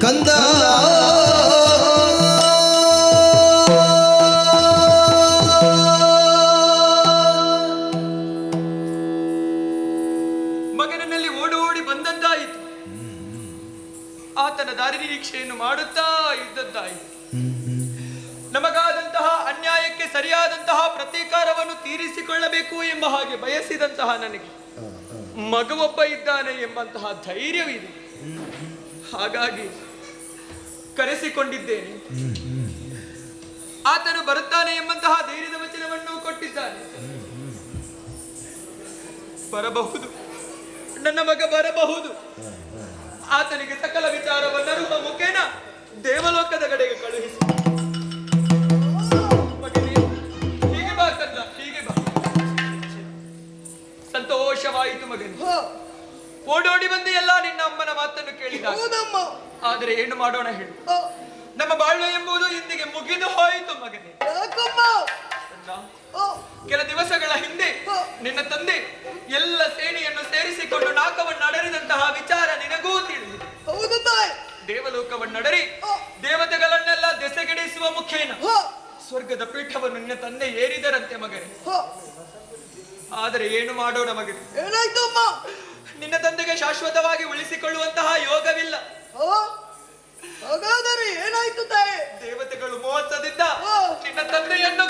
ಕಂದ ಪರೀಕ್ಷೆಯನ್ನು ಮಾಡುತ್ತಾ ಇದ್ದದ್ದಾಯಿತು. ನಮಗಾದಂತಹ ಅನ್ಯಾಯಕ್ಕೆ ಸರಿಯಾದಂತಹ ಪ್ರತೀಕಾರವನ್ನು ತೀರಿಸಿಕೊಳ್ಳಬೇಕು ಎಂಬ ಹಾಗೆ ಬಯಸಿದಂತಹ ನನಗೆ ಮಗವೊಬ್ಬ ಇದ್ದಾನೆ ಎಂಬಂತಹ ಧೈರ್ಯವಿದೆ. ಹಾಗಾಗಿ ಕರೆಸಿಕೊಂಡಿದ್ದೇನೆ. ಆತನು ಬರುತ್ತಾನೆ ಎಂಬಂತಹ ಧೈರ್ಯದ ವಚನವನ್ನು ಕೊಟ್ಟಿದ್ದಾನೆ. ಬರಬಹುದು, ನನ್ನ ಮಗ ಬರಬಹುದು. ಆತನಿಗೆ ಸಕಲ ವಿಚಾರವನ್ನರುವ ಮುಖೇನ ದೇವಲೋಕದ ಕಡೆಗೆ ಕಳುಹಿಸಿ. ಮಗನೇ, ಹೀಗೆ ಬಾ ಕಂದ, ಹೀಗೆ ಬಾ. ಸಂತೋಷವಾಯಿತು ಮಗನೇ. ಓಡೋಡಿ ಬಂದು ಎಲ್ಲ ನಿನ್ನ ಅಮ್ಮನ ಮಾತನ್ನು ಕೇಳಿದ. ಆದರೆ ಏನು ಮಾಡೋಣ ಹೇಳು, ನಮ್ಮ ಬಾಳ್ವೆ ಎಂಬುದು ಇಂದಿಗೆ ಮುಗಿದು ಹೋಯಿತು ಮಗನೇ. ಕೆಲ ದಿವಸಗಳ ಹಿಂದೆ ನಿನ್ನ ತಂದೆ ಎಲ್ಲ ಸೇನೆಯನ್ನು ಸೇರಿಸಿಕೊಂಡು ನಾಕವನ್ನಡರಿದಂತಹ ವಿಚಾರ ನಿನಗೂ ತಿಳಿದಿದೆ. ದೇವಲೋಕವನ್ನಡರಿ ದೇವತೆಗಳನ್ನೆಲ್ಲ ದೆಸೆಗೆಡಿಸುವ ಮುಖೇನ ಸ್ವರ್ಗದ ಪೀಠವನ್ನು ನಿನ್ನ ತಂದೆ ಏರಿದರಂತೆ ಮಗನೇ. ಆದರೆ ಏನು ಮಾಡೋಣ ಮಗನೇ, ನಿನ್ನ ತಂದೆಗೆ ಶಾಶ್ವತವಾಗಿ ಉಳಿಸಿಕೊಳ್ಳುವಂತಹ ಯೋಗವಿಲ್ಲ. ಹಾಗಾದರೆ ಏನಾಯ್ತು ತಾಯಿ? ದೇವತೆಗಳು ಮೋಸದಿಂದ ನಿನ್ನ ತಂದೆಯನ್ನು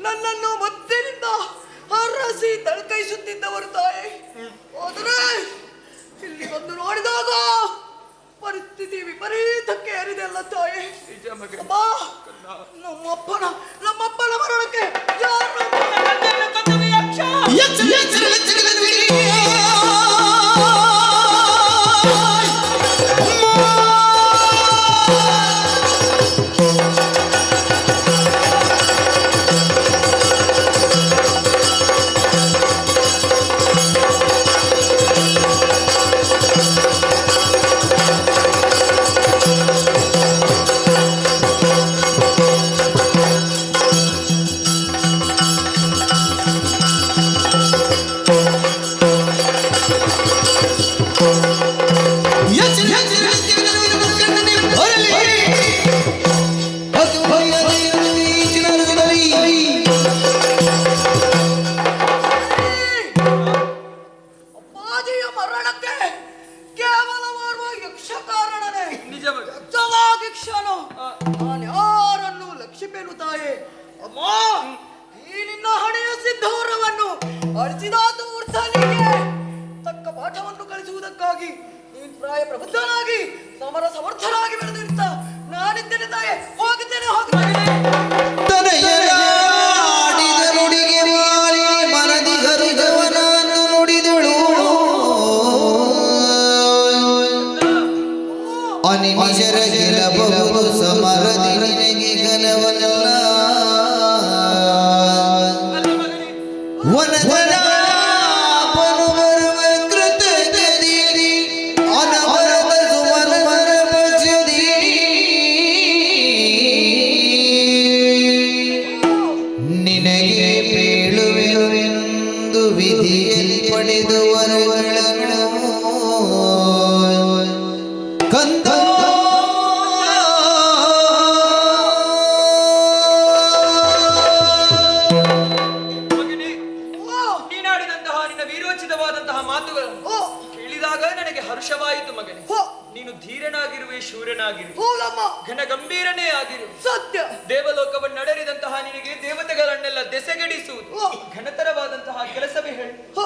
ನನ್ನನ್ನು ಮದ್ದಿನಿಂದ ಹರಸಿ ತಳ್ಕೈಸುತ್ತಿದ್ದವರು ತಾಯಿ. ಆದರೆ ಇಲ್ಲಿ ಬಂದು ನೋಡಿದಾಗ ಪರಿಸ್ಥಿತಿ ವಿಪರೀತಕ್ಕೆ ಏರಿದೆಲ್ಲ ತಾಯಿ. ನಮ್ಮಪ್ಪನ ಮರಣಕ್ಕೆ ಯಾರು ತಕ್ಕ ಪಾಠವನ್ನು ಕಲಿಸುವುದಕ್ಕಾಗಿ ನೀನು ಪ್ರಾಯ ಪ್ರಬುದ್ಧನಾಗಿ ಸಮರ ಸಮರ್ಥನಾಗಿ ಬೆಳೆದಿರ್ತ ನಾನಿದ್ದೇನೆ ತಾಯಿ. ಹೋಗಿದ್ದೇನೆ ವಿಧಿಯಲ್ಲಿ ಪಡೆದು ವರಗಳನ್ನು ಆಗಿರು, ಹೌದಮ್ಮ, ಘನ ಗಂಭೀರನೇ ಆಗಿರು. ಸತ್ಯ. ದೇವಲೋಕವನ್ನು ನಡೆರಿದಂತಹ ನಿನಗೆ ದೇವತೆಗಳನ್ನೆಲ್ಲ ದೆಸೆಗಡಿಸುವುದು ಓ. ಘನತರವಾದಂತಹ ಕೆಲಸವೇ ಹೇಳು. ಹ,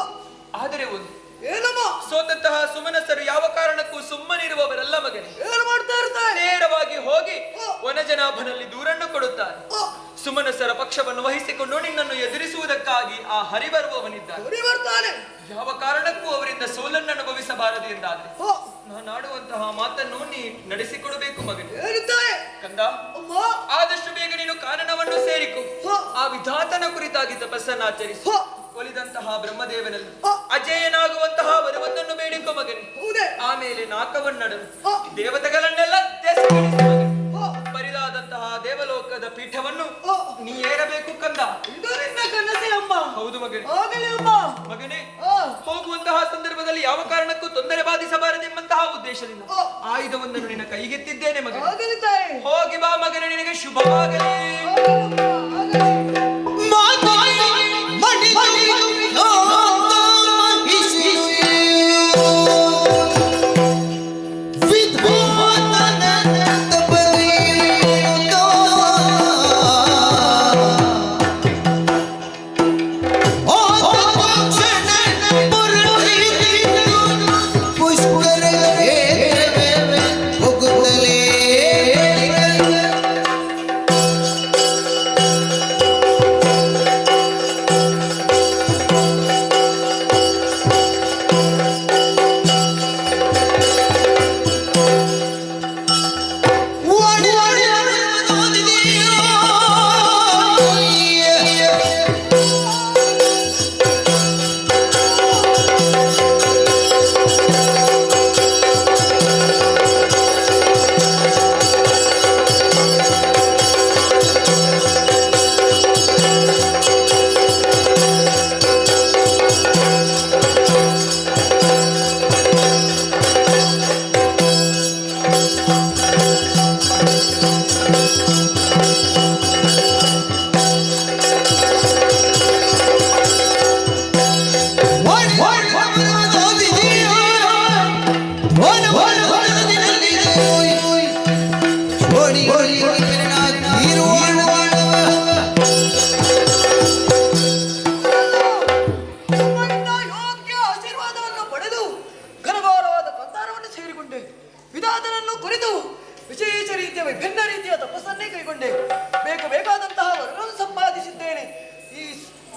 ಆದರೆ ಒಂದು ಏನಮ್ಮ, ಸೋತಂತಹ ಸುಮನಸರು ಯಾವ ಕಾರಣಕ್ಕೂ ಸುಮ್ಮನಿರುವವರಲ್ಲ ಮಗನೇ. ಏನು ಮಾಡ್ತಾ ಇರ್ತಾರೆ? ನೇರವಾಗಿ ಹೋಗಿ ಓ. ವನಜನಾಭನಲ್ಲಿ ದೂರನ್ನು ಕೊಡುತ್ತಾರೆ. ಓ, ಸುಮನಸರ ಪಕ್ಷವನ್ನು ವಹಿಸಿಕೊಂಡು ನಿನ್ನನ್ನು ಎದುರಿಸುವುದಕ್ಕಾಗಿ ಆ ಹರಿಬರುವವನಿದ್ದಾನೆ. ಸರಿ ಬರ್ತಾನೆ. ಯಾವ ಕಾರಣಕ್ಕೂ ಅವರಿಂದ ಸೋಲನ್ನು ಅನುಭವಿಸಬಾರದು ಎಂದಾದ್ರೆ ಹ, ನಾನಾಡುವಂತಹ ಮಾತನ್ನು ನೀ ನಡೆಸಿಕೊಡಬೇಕು ಮಗನೇ. ಏನಿದ್ದಾರೆ? ಕಂದ, ಅಮ್ಮ, ಆದಷ್ಟು ಬೇಗ ನೀನು ಕಾನನವನ್ನು ಸೇರಿಕೊ. ಹ, ಆ ವಿಧಾತನ ಕುರಿತಾಗಿ ತಪಸ್ಸನ್ನು ಆಚರಿಸು. ಹ, ಒಲಿದಂತಹ ಬ್ರಹ್ಮದೇವನಲ್ಲಿ ಹ, ಅಜೇಯನಾಗುವಂತಹ ವರವನ್ನನ್ನು ಬೇಡಿಕೊ ಮಗನೇ. ಹೌದೇ? ಆಮೇಲೆ ನಾಕವನ್ನಡಲು ಹ, ದೇವತೆಗಳನ್ನೆಲ್ಲ ದೆಸೆಗಡಿಸು ಮಗನೇ. ಹ, ಬರಿದಾದಂತಹ ದೇವಲೋಕದ ಪೀಠವನ್ನು ಹ, ನೀ ಏರಬೇಕು ಕಂದ. ಇದು ನಿನ್ನ ಕನಸೆ ಅಮ್ಮ. ಹೌದು ಮಗನೇ. ಆಗಲಿ ಅಮ್ಮ. ಮಗನೇ, ಹ, ಹೋಗುವಂತಹ ಸಂದರ್ಭದಲ್ಲಿ ಯಾವ ಕಾರಣಕ್ಕೂ ತೊಂದರೆ ಬಾಧಿಸಬಾರದೆಂಬಂತಹ ಉದ್ದೇಶದಿಂದ ಹ, ಆಯುಧವೊಂದನ್ನು ನಿನ್ನ ಕೈಗೆತ್ತಿದ್ದೇನೆ ಮಗನೇ. ಆಗಲಿ ತಾಯಿ. ಹೋಗಿ ಬಾ ಮಗನೇ, ನಿನಗೆ ಶುಭವಾಗಲಿ. ಆಗಲಮ್ಮ, ಆಗಲಿ. ನಿಮ್ಮನಿಂದ ಯೋಗ್ಯ ಆಶೀರ್ವಾದವನ್ನು ಪಡೆದು ಘನಘೋರವಾದ ಕಂತಾರವನ್ನು ಸೇರಿಕೊಂಡೆ. ವಿಧಾತನನ್ನು ಕುರಿತು ವಿಶೇಷ ರೀತಿಯ ವಿಭಿನ್ನ ರೀತಿಯ ತಪಸ್ಸನ್ನೇ ಕೈಗೊಂಡೆ. ಬೇಕಾದಂತಹ ವರಗಳನ್ನು ಸಂಪಾದಿಸಿದ್ದೇನೆ. ಈ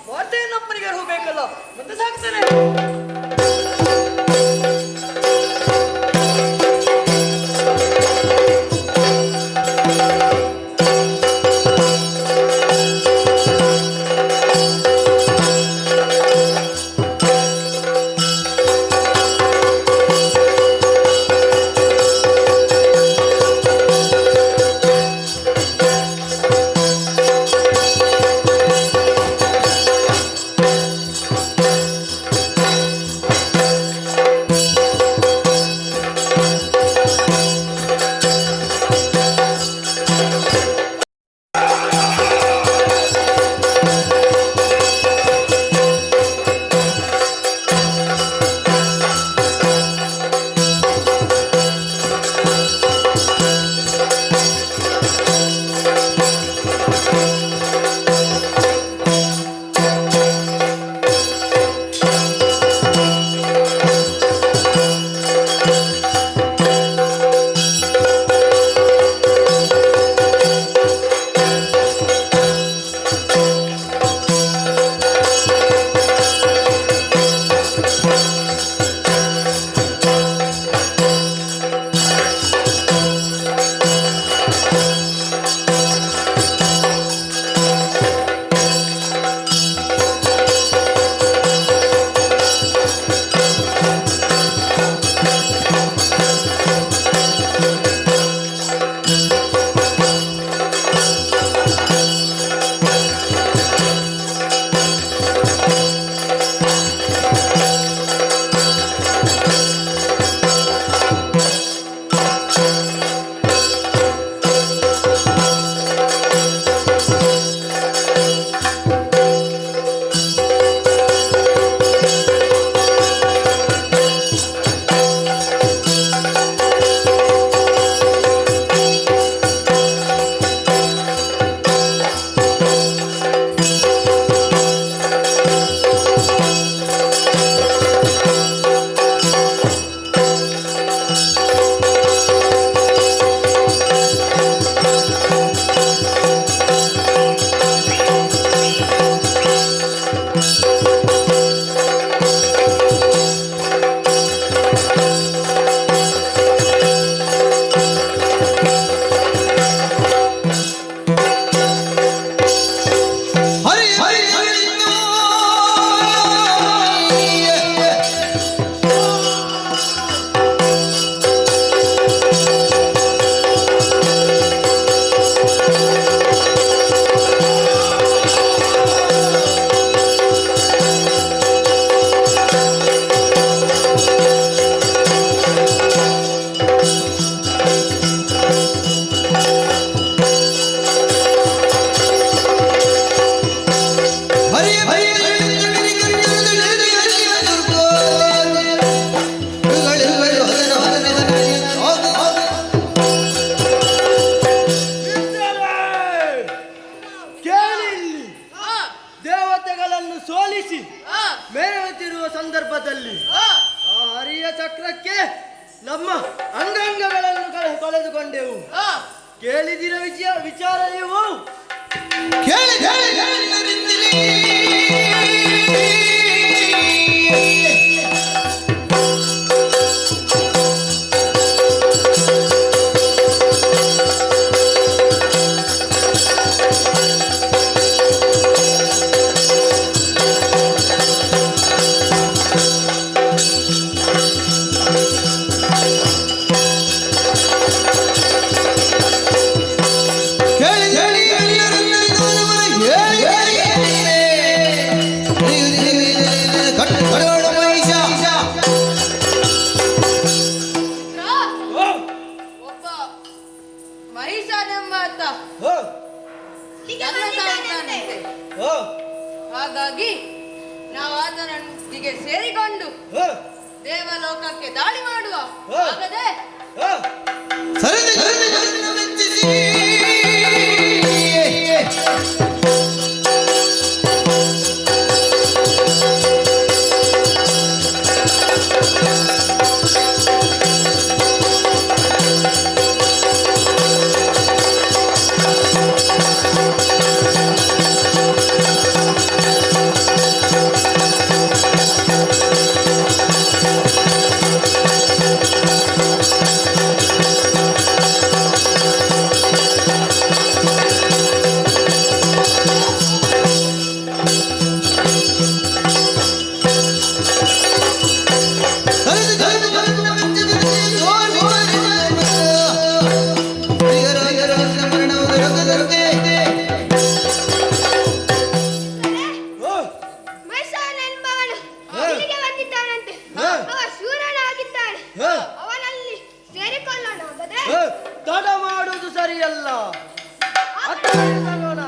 ವಾರ್ತೆಯನ್ನು ಅಮ್ಮನಿಗೆ ಅರ್ಹಬೇಕಲ್ಲ, ಮುಂದೆ ಸಾಗ್ತೇನೆ. ಕೇಳಿದಿರ ವಿಚಾರ ನೀವು ಕೇಳಿ ಕೇಳಿ ಕೇಳಿದಿರಿ ಒಬ್ಬ ಮಹಿಷನೆಂಬಾತ ಜನ್ಮತಾಳಿದ್ದಾನಂತೆ. ಹಾಗಾಗಿ ನಾವು ಆತನೊಂದಿಗೆ ಸೇರಿಕೊಂಡು ದೇವಲೋಕಕ್ಕೆ ದಾಳಿ ಮಾಡುವ. ಆಗದೆ ಮಹಿಷನೆಂಬವನು ಇಲ್ಲಿಗೆ ಬಂದಿದ್ದಾನಂತೆ. ಅವ ಶೂರನಾಗಿದ್ದಾನೆ. ಅವನಲ್ಲಿ ಸೇರಿಕೊಳ್ಳೋಣ. ಹಾಗಾದ್ರೆ ತಡ ಮಾಡುವುದು ಸರಿಯಲ್ಲ. ಅರ್ಥೈಸೋಣ.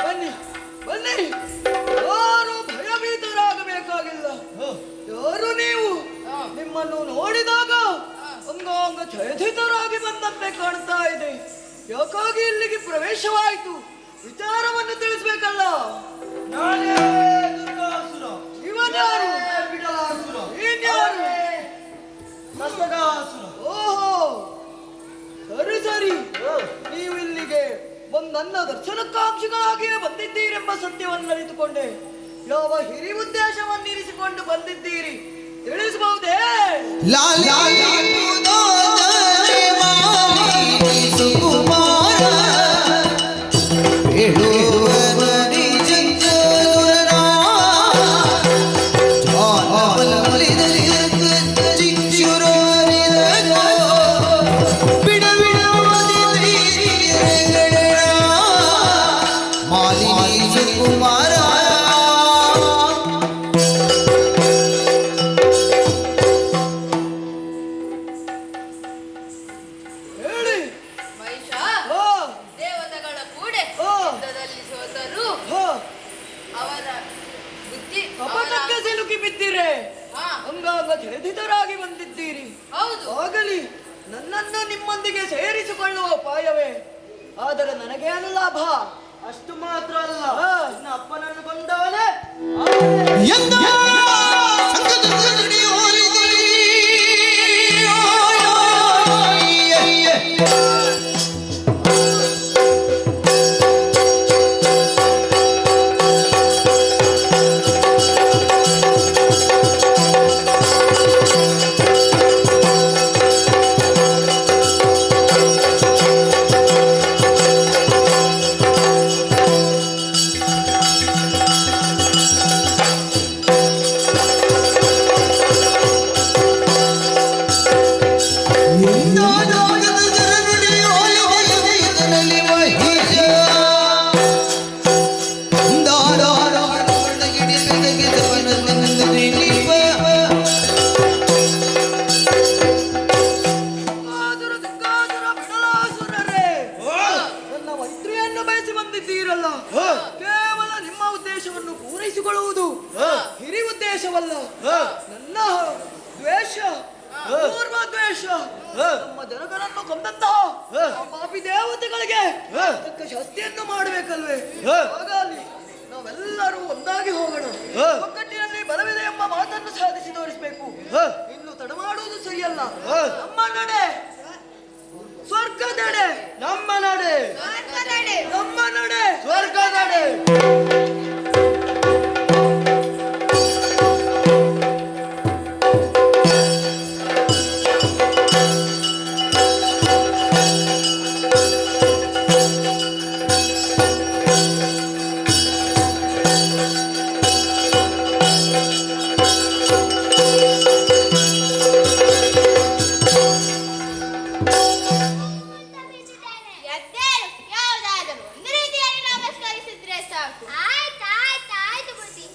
ಬನ್ನಿ ಬನ್ನಿ, ಯಾರು ಭಯಭೀತರಾಗಬೇಕಾಗಿಲ್ಲ. ಯಾರು ನೀವು? ನಿಮ್ಮನ್ನು ನೋಡಿದಾಗ ಅಂಗಾಂಗ ಚಯಥಿತರಾಗಿ ಬಂದಂತೆ ಕಾಣ್ತಾ ಇದೆ. ಯಾಕಾಗಿ ಇಲ್ಲಿಗೆ ಪ್ರವೇಶವಾಯಿತು? ವಿಚಾರವನ್ನು ತಿಳಿಸ್ಬೇಕಲ್ಲ. ನಾನೇ ದುರ್ಗಾಸುರ. ಇವನ್ಯಾರು? ಬಿಡಾಸುರ. ಇನ್ಯಾರು? ಮಸ್ತಕಾಸುರ. ಓಹೋ, ಸರಿ ಸರಿ. ನೀವು ಇಲ್ಲಿಗೆ ನನ್ನ ದರ್ಶನಕಾಂಕ್ಷಿಗಳಾಗಿಯೇ ಬಂದಿದ್ದೀರೆಂಬ ಸತ್ಯವನ್ನು ಅರಿತುಕೊಂಡೆ. ಯಾವ ಹಿರಿ ಉದ್ದೇಶವನ್ನಿರಿಸಿಕೊಂಡು ಬಂದಿದ್ದೀರಿ ತಿಳಿಸಬಹುದೇ? ಹೇಳಿ. ಮಹಿಷ ಹೋ, ದೇವತೆಗಳ ಕೂಡೆ ಹೋ. ಯುದ್ಧದಲ್ಲಿ ಸೋತರು. ಹೋ, ಅವರ ಬುದ್ಧಿ ಕಪಟಕ್ಕೆ ಸಿಲುಕಿ ಬಿದ್ದೀರೆ. ಹಾ, ಅಂಗಾಂಗ ಚಯಥಿತರಾಗಿ ಬಂದಿದ್ದೀರಿ. ಹೌದು. ಆಗಲಿ, ನನ್ನನ್ನು ನಿಮ್ಮೊಂದಿಗೆ ಸೇರಿಸಿಕೊಳ್ಳುವ ಉಪಾಯವೇ. ಆದರೆ ನನಗೇನು ಲಾಭ? ಅಷ್ಟು ಮಾತ್ರ ಅಲ್ಲ, ಹಾ. ನಿನ್ನ ಅಪ್ಪನನ್ನು ಕೊಂದವನೇ ಬಿಡಲಾಸುರರೇ, ನನ್ನ ಮೈತ್ರಿಯನ್ನು ಬಯಸಿ ಬಂದಿದ್ದೀರಲ್ಲ, ಕೇವಲ ನಿಮ್ಮ ಉದ್ದೇಶವನ್ನು ಪೂರೈಸಿಕೊಳ್ಳುವುದು ಹಿರಿ ಉದ್ದೇಶವಲ್ಲ. ನನ್ನ ದ್ವೇಷ, ಪೂರ್ವ ದ್ವೇಷ, ನಮ್ಮ ಜನಗಳನ್ನು ಕೊಂದಂತಹ ಆ ಪಾಪಿ ದೇವತೆಗಳಿಗೆ ತಕ್ಕ ಶಾಸ್ತಿಯನ್ನು ಮಾಡಬೇಕಲ್ವೇ? ಹಾಗಾಗಿ ನಾವೆಲ್ಲರೂ ಒಂದಾಗಿ ಹೋಗೋಣ. ಒಗ್ಗಟ್ಟಿನಲ್ಲಿ ಬಲವಿದೆ ಎಂಬ ಮಾತನ್ನು ಸಾಧಿಸಿ ತೋರಿಸಬೇಕು. ಇನ್ನು ತಡ ಮಾಡುವುದು ಸರಿಯಲ್ಲ. ನಮ್ಮ ನಡೆ ಸ್ವರ್ಗದೆಡೆ, ನಮ್ಮ ನಡೆ ನಮ್ಮ ನಡೆ ಸ್ವರ್ಗದಡೆ. ಎದ್ದೇಳು, ಯಾವುದಾದರೂ ಒಂದು ರೀತಿಯಲ್ಲಿ ನಮಸ್ಕರಿಸಿದ್ರೆ ಸಾಕು. ಆಯ್ತು ಬುದ್ಧಿ.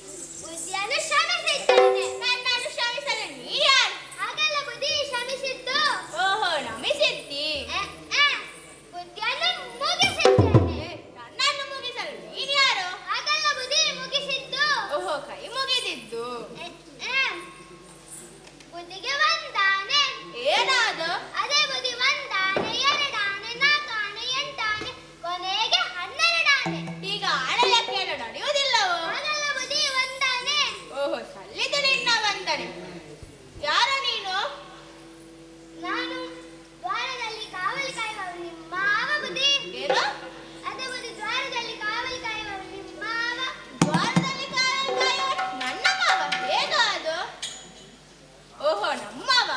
ಬುದ್ಧಿಯನ್ನು ಕ್ಷಮಿಸಿದ್ದೇನೆ. ನನ್ನನ್ನು ಕ್ಷಮಿಸಲು ನೀ ಯಾರು? ಹಾಗಲ್ಲ ಬುದ್ಧಿ, ಕ್ಷಮಿಸಿದ್ದು. ಓಹೋ, ನಮಿಸಿದ್ದಿ. ಬುದ್ಧಿಯನ್ನು ಮುಗಿಸಿದ್ದೇನೆ. ನನ್ನನ್ನು ಮುಗಿಸಲು ನೀನು ಯಾರು? ಹಾಗಲ್ಲ ಬುದ್ಧಿ, ಮುಗಿಸಿದ್ದು. ಓಹೋ, ಕೈ ಮುಗಿದಿದ್ದು. ಬುದ್ಧಿಗೆ ವಂದನೆ. ಏನಾದು? ಅದೇ ಬುದ್ಧಿ, ವಂದನೆ 2 ಆನೆ 4 ಆನೆ 8 ಆನೆ ಕೊನೆಗೆ 12 ಆನೆ. ಈಗ ಆನೆ ಲೆಕ್ಕೆಯನ್ನು ನಡೆಯುವುದಿಲ್ಲವೋ? ಹಾಗಲ್ಲ ಬುದ್ಧಿ, ವಂದನೆ. ಓಹೋ, ಸಲ್ಲಿತು ನಿನ್ನ ವಂದನೆ. ಯಾರು ನೀನು? ನಾನು ದ್ವಾರದಲ್ಲಿ ಕಾವಲು ಕಾಯುವ ನಿಮ್ಮ ಮಾವ ಬುದ್ಧಿ. ಏನು? ಅದೇ ಬುದ್ಧಿ, ದ್ವಾರದಲ್ಲಿ ಕಾವಲು ಕಾಯುವ ನಿಮ್ಮ ಮಾವ. ದ್ವಾರದಲ್ಲಿ ಕಾವಲು ಕಾಯುವ ನನ್ನ ಮಾವ? ಹೇಗೋ ಅದು? ಓಹೋ, ನಮ್ಮವ.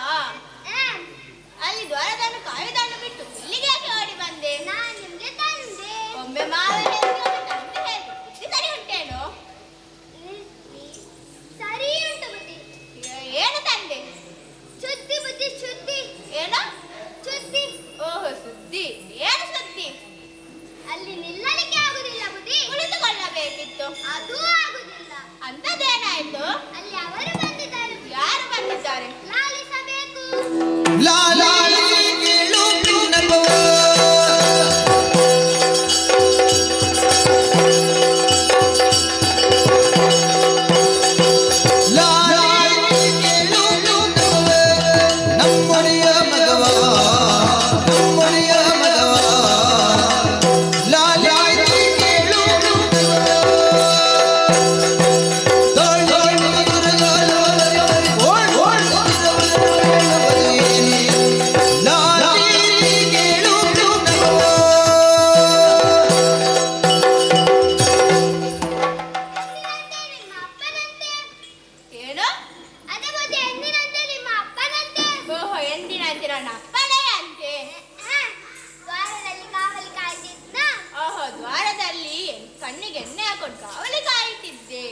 ಅಲ್ಲಿ ದ್ವಾರದನ್ನು ಕಾಯುವುದನ್ನು ಬಿಟ್ಟು ಇಲ್ಲಿಗೆ ಯಾಕೆ ಓಡಿ ಬಂದೆ? ನಾನು ನಿಮ್ಗೆ ತಂದೆ. ಒಮ್ಮೆ ಮಾವ ತಂದೆ ಹೇಗೆ? ಬುದ್ಧಿ ಸರಿ ಉಂಟೇನು? ಸರಿ ಉಂಟು ಬುದ್ಧಿ. ಏನು ತಂದೆ? ಸುದ್ದಿ ಬುದ್ಧಿ, ಸುದ್ದಿ. ಏನು? ಸುದ್ದಿ. ಓಹೋ, ಸುದ್ದಿ. ಏನು ಸುದ್ದಿ? ಅಲ್ಲಿ ನಿಲ್ಲಲಿಕ್ಕೆ ಆಗುದಿಲ್ಲ ಬುದ್ಧಿ. ಕುಳಿತುಕೊಳ್ಳಬೇಕಿತ್ತು. ಅದು ಆಗುದಿಲ್ಲ. ಅಂತದೇನಾಯ್ತು? ಅಲ್ಲಿ ಅವರು ಬಂದಿದ್ದಾರೆ. ಯಾರು ಬಂದಿದ್ದಾರೆ? ಲಾಲಿಸಬೇಕು. ಏನು? ಅದೇ ಬುದ್ಧಿ, ಎಂದಿನಂತೆ ನಿಮ್ಮ ಅಪ್ಪನಂತೆ. ಓಹೋ, ಎಂದಿನಂತೆ ನನ್ನ ಅಪ್ಪನೇ ಅಂತೆ. ದ್ವಾರದಲ್ಲಿ ಕಾವಲಿ ಕಾಯ್ತಿದ್ದ. ಓಹೋ, ದ್ವಾರದಲ್ಲಿ ಕಣ್ಣಿಗೆ ಎಣ್ಣೆ ಹಾಕೊಂಡು ಕಾವಲಿ ಕಾಯುತ್ತಿದ್ದೆ.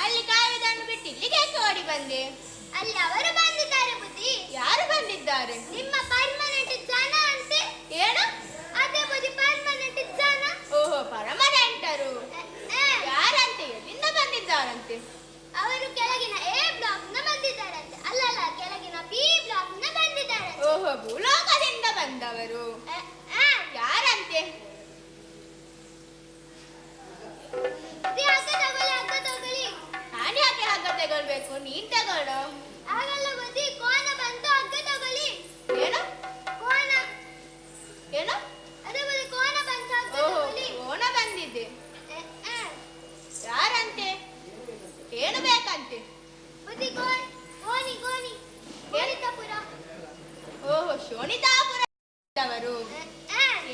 ಅಲ್ಲಿ ಕಾಯುವುದನ್ನು ಬಿಟ್ಟು ಇಲ್ಲಿಗೆ ಯಾಕೆ ಓಡಿ ಬಂದೆ? ಅಲ್ಲಿ ಅವರು ಬಂದಿದ್ದಾರೆ ಬುದ್ಧಿ. ಯಾರು ಬಂದಿದ್ದಾರೆ? ನಿಮ್ಮ ಪರ್ಮನೆಂಟ್ ಜನ ಅಂತೆ. ಏನು? ಅದೇ ಬುದ್ಧಿ, ಪರ್ಮನೆಂಟ್ ಜನ. ಓಹೋ, ಪರ್ಮನೆಂಟರು. ಯಾರಂತೆ? ಎಲ್ಲಿಂದ ಬಂದಿದ್ದಾರಂತೆ? ಅವರು ಕೆಳಗಿನ A ಬ್ಲಾಕ್ ನ ಬಂದಿದ್ದಾರಂತೆ. ಅಲ್ಲಲ್ಲ, ಕೆಳಗಿನ B ಬ್ಲಾಕ್ ನ ಬಂದಿದ್ದಾರೆ. ಓಹೋ, ಭೂಲೋಕದಿಂದ ಬಂದವರು. ಯಾರಂತೆ? ಹಗ್ಗ ತಗೊಳ್ಳಿ. ನಾನು ಯಾಕೆ ಹಗ್ಗ ತಗೊಳ್ಬೇಕು? ನೀನ್ ತಗೊಳ್ಳೋ. ಆಗಲ್ಲ ಬುದ್ಧಿ, ಕೋನ ಬಂತು, ಹಗ್ಗ ತಗೊಳ್ಳಿ. ಏನು? ಕೋನ. ಏನು? ಅದೇ ಬುದ್ಧಿ, ಕೋನ ಬಂತು, ಹಗ್ಗ ತಗೊಳ್ಳಿ. ಕೋನ ಬಂದಿದ್ದೆ. ಯಾರಂತೆ? ಏನು ಬೇಕಂತೆ? ಬುದ್ಧಿ, ಗೋಣಿ ಶೋಣಿತಾಪುರ. ಓಹೋ, ಶೋಣಿತಾಪುರ ಅವರು.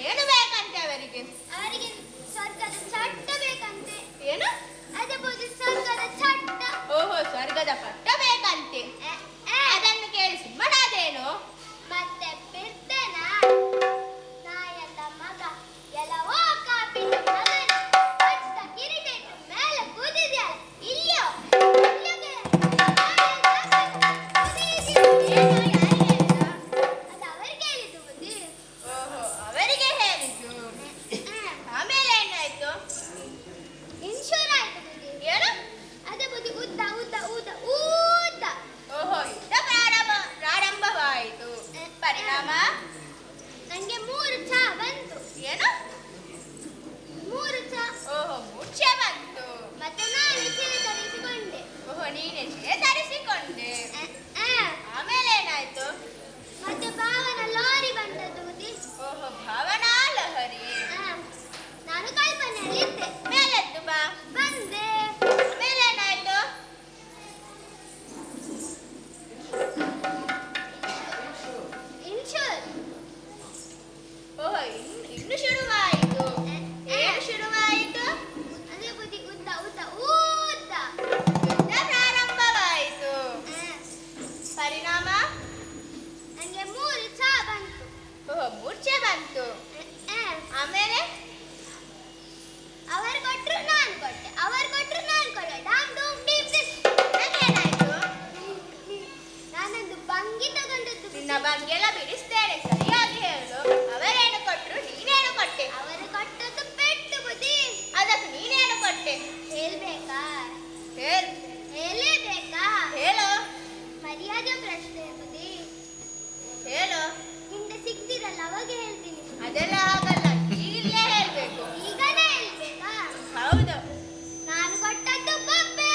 ಏನು ಬೇಕಂತೆ ಅವರಿಗೆ? ಅವರಿಗೆ ಸ್ವರ್ಗದ ಚಟ್ಟ ಬೇಕಂತೆ. ಏನು? ಅದೇ ಬುದ್ಧಿ, ಸ್ವರ್ಗದ ಚಟ್ಟ. ಓಹೋ, ಸ್ವರ್ಗದ ಪಟ್ಟ ಬೇಕಂತೆ. ಅದನ್ನು ಕೇಳಿ ಸುಮ್ಮನಾದೇನು? ಮತ್ತೆ ಬಿಡ್ತೇನ? ನಾಯದ ಮಗ ಎಲ್ಲವೋ ಕಾಪಿಟ್ಟು ಮಗನ ಪಟ್ಟ ಕಿರೀಟು ಮೇಲೆ ಕೂದಿದ್ಯಲ್ಲ, ಇಲ್ಲಿಯೋ ಪರಿಣಾಮ ನಂಗೆ 3 ಚಾ ಬಂತು. ಏನು? 3 ಚಾ. ಓಹೋ, ಮೂರ್ಛೆ ಬಂತು. ಮತ್ತೆ ನಾನು ಚೇತರಿಸಿಕೊಂಡೆ. ಓಹೋ, ನೀನೆ ಚೇತರಿಸಿಕೊಂಡೆ. ಆಮೇಲೆ ಏನಾಯ್ತು? ಮತ್ತೆ ಭಾವನ ಲಾರಿ ಬಂದದ್ದು ಬುದ್ಧಿ. ಓಹೋ, ಭಾವನಾ ಲಹರಿ. ನಾನು ಕಲ್ಪನೆಯಲ್ಲಿದ್ದೆ. ಮೇಲೆದ್ದು ಬಾ. ಬಂದೆ. ಆಮೇಲೆ ಏನಾಯ್ತು? ಇನ್ಶೂರ್. ಓಹೋ, ಇನ್ನು ಶುರುವಾಯಿತು. ಏನು ಶುರುವಾಯಿತು? ಅದೇ ಬುದ್ಧಿ ಉದ್ದ ಉದ್ದ ಉದ್ದ. ಯುದ್ಧ ಪ್ರಾರಂಭವಾಯಿತು. ಪರಿಣಾಮ? ನಂಗೆ 3 ಚಾ ಬಂತು. ಓಹೋ, ಮೂರ್ಛೆ ಬಂತು. ಆಮೇಲೆ ಅವರು ಕೊಟ್ರು ನಾನು ಕೊಟ್ಟೆ, ಅವರು ಕೊಟ್ರು ನಾನು ಕೊಟ್ಟೆ. ಡಾಮ್ ಡೂಮ್ ಡೀಪ್ ದಿಸ್. ಏನಾಯ್ತು? ನಾನೊಂದು ಭಂಗಿ ತಗೊಂಡದ್ದು. ನಿನ್ನ ಬಂಗೆಲ್ಲ ಬಿಡಿಸ್ತೇನೆ, ಸರಿಯಾಗಿ ಹೇಳು. ಅವರೇನು ಕೊಟ್ರು, ನೀನೇನು ಕೊಟ್ಟೆ? ಅವರು ಕೊಟ್ಟದ್ದು ಪೆಟ್ಟು ಬುದ್ಧಿ. ಅದಕ್ಕೆ ನೀನೇನು ಕೊಟ್ಟೆ? ಹೇಳ್ಬೇಕಾ? ಹೇಳಲೇಬೇಕಾ? ಹೇಳು. ಮರ್ಯಾದೆ ಪ್ರಶ್ನೆ ಬುದ್ಧಿ. ಹೇಳು. ಹಿಂದೆ ಸಿಕ್ತಿರಲ್ಲ ಅವಾಗ ಹೇಳ್ತೀನಿ. ಅದೆಲ್ಲ ಆಗಲ್ಲ, ಈಗಲೇ ಹೇಳ್ಬೇಕು. ಈಗಲೇ ಹೇಳ್ಬೇಕಾ? ಹೌದು. ನಾನು ಕೊಟ್ಟದ್ದು ಬೊಬ್ಬೆ.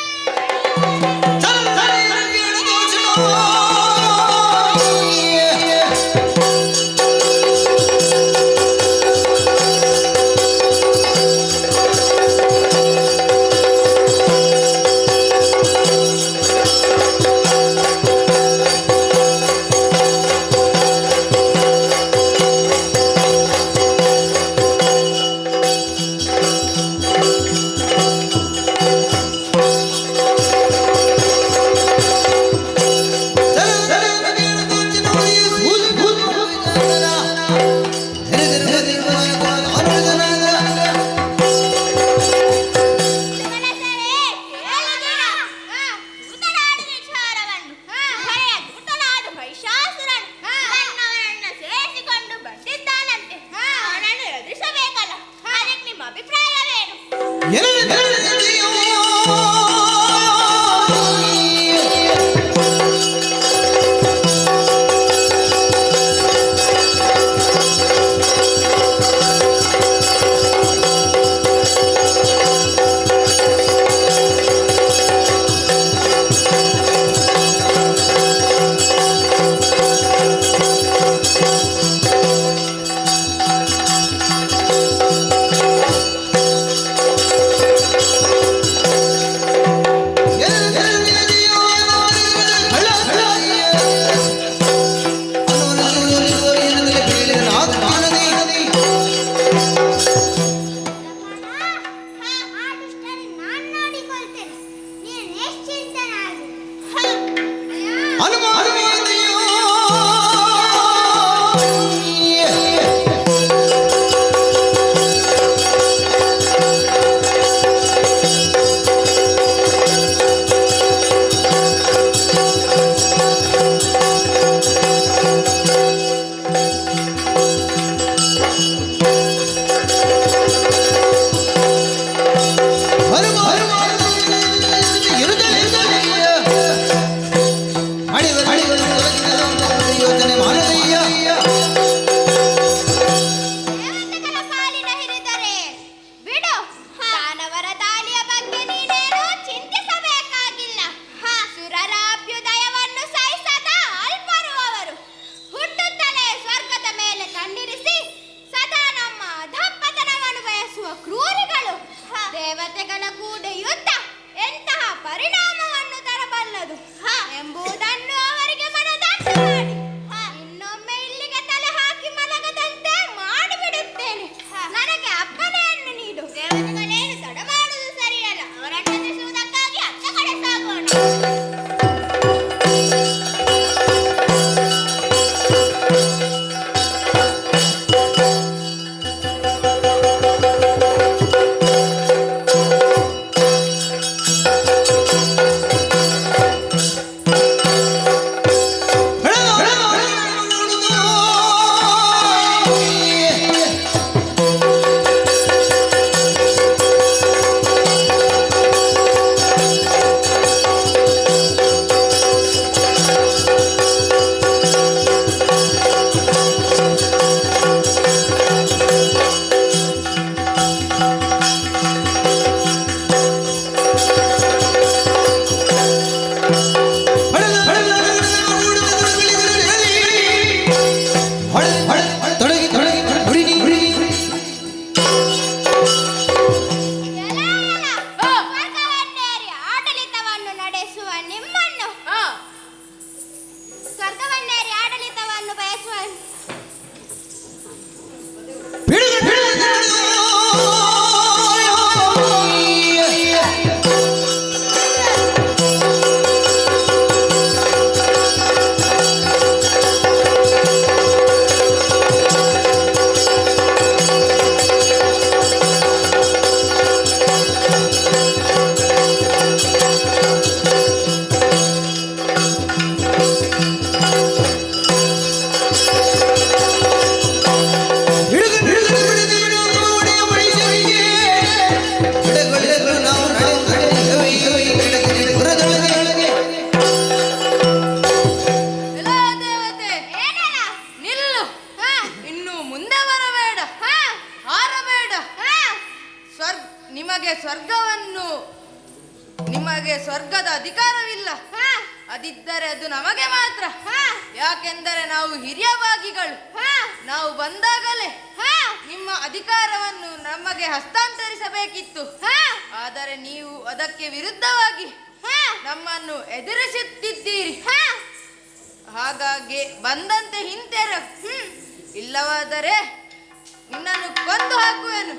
ದೇವತೆಗಳ ಕೂಡ ಯುದ್ಧ ಎಂತಹ ಪರಿಣಾಮವನ್ನು ತರಬಲ್ಲದು ಎಂಬುದನ್ನು ಅವರಿಗೆ ಮನದಟ್ಟು ಮಾಡಿ ಇನ್ನೊಮ್ಮೆ ಇಲ್ಲಿ ಸ್ವರ್ಗದ ಅಧಿಕಾರವಿಲ್ಲ. ಅದಿದ್ದರೆ ಅದು ನಮಗೆ ಮಾತ್ರ. ಯಾಕೆಂದರೆ ನಾವು ಹಿರಿಯ ಭಾಗಿಗಳು. ನಾವು ಬಂದಾಗಲೇ ನಿಮ್ಮ ಅಧಿಕಾರವನ್ನು ನಮಗೆ ಹಸ್ತಾಂತರಿಸಬೇಕಿತ್ತು. ಆದರೆ ನೀವು ಅದಕ್ಕೆ ವಿರುದ್ಧವಾಗಿ ನಮ್ಮನ್ನು ಎದುರಿಸುತ್ತಿದ್ದೀರಿ. ಹಾಗಾಗಿ ಬಂದಂತೆ ಹಿಂತೆರ, ಇಲ್ಲವಾದರೆ ನಿನ್ನನ್ನು ಕೊಂದು ಹಾಕುವೆನು.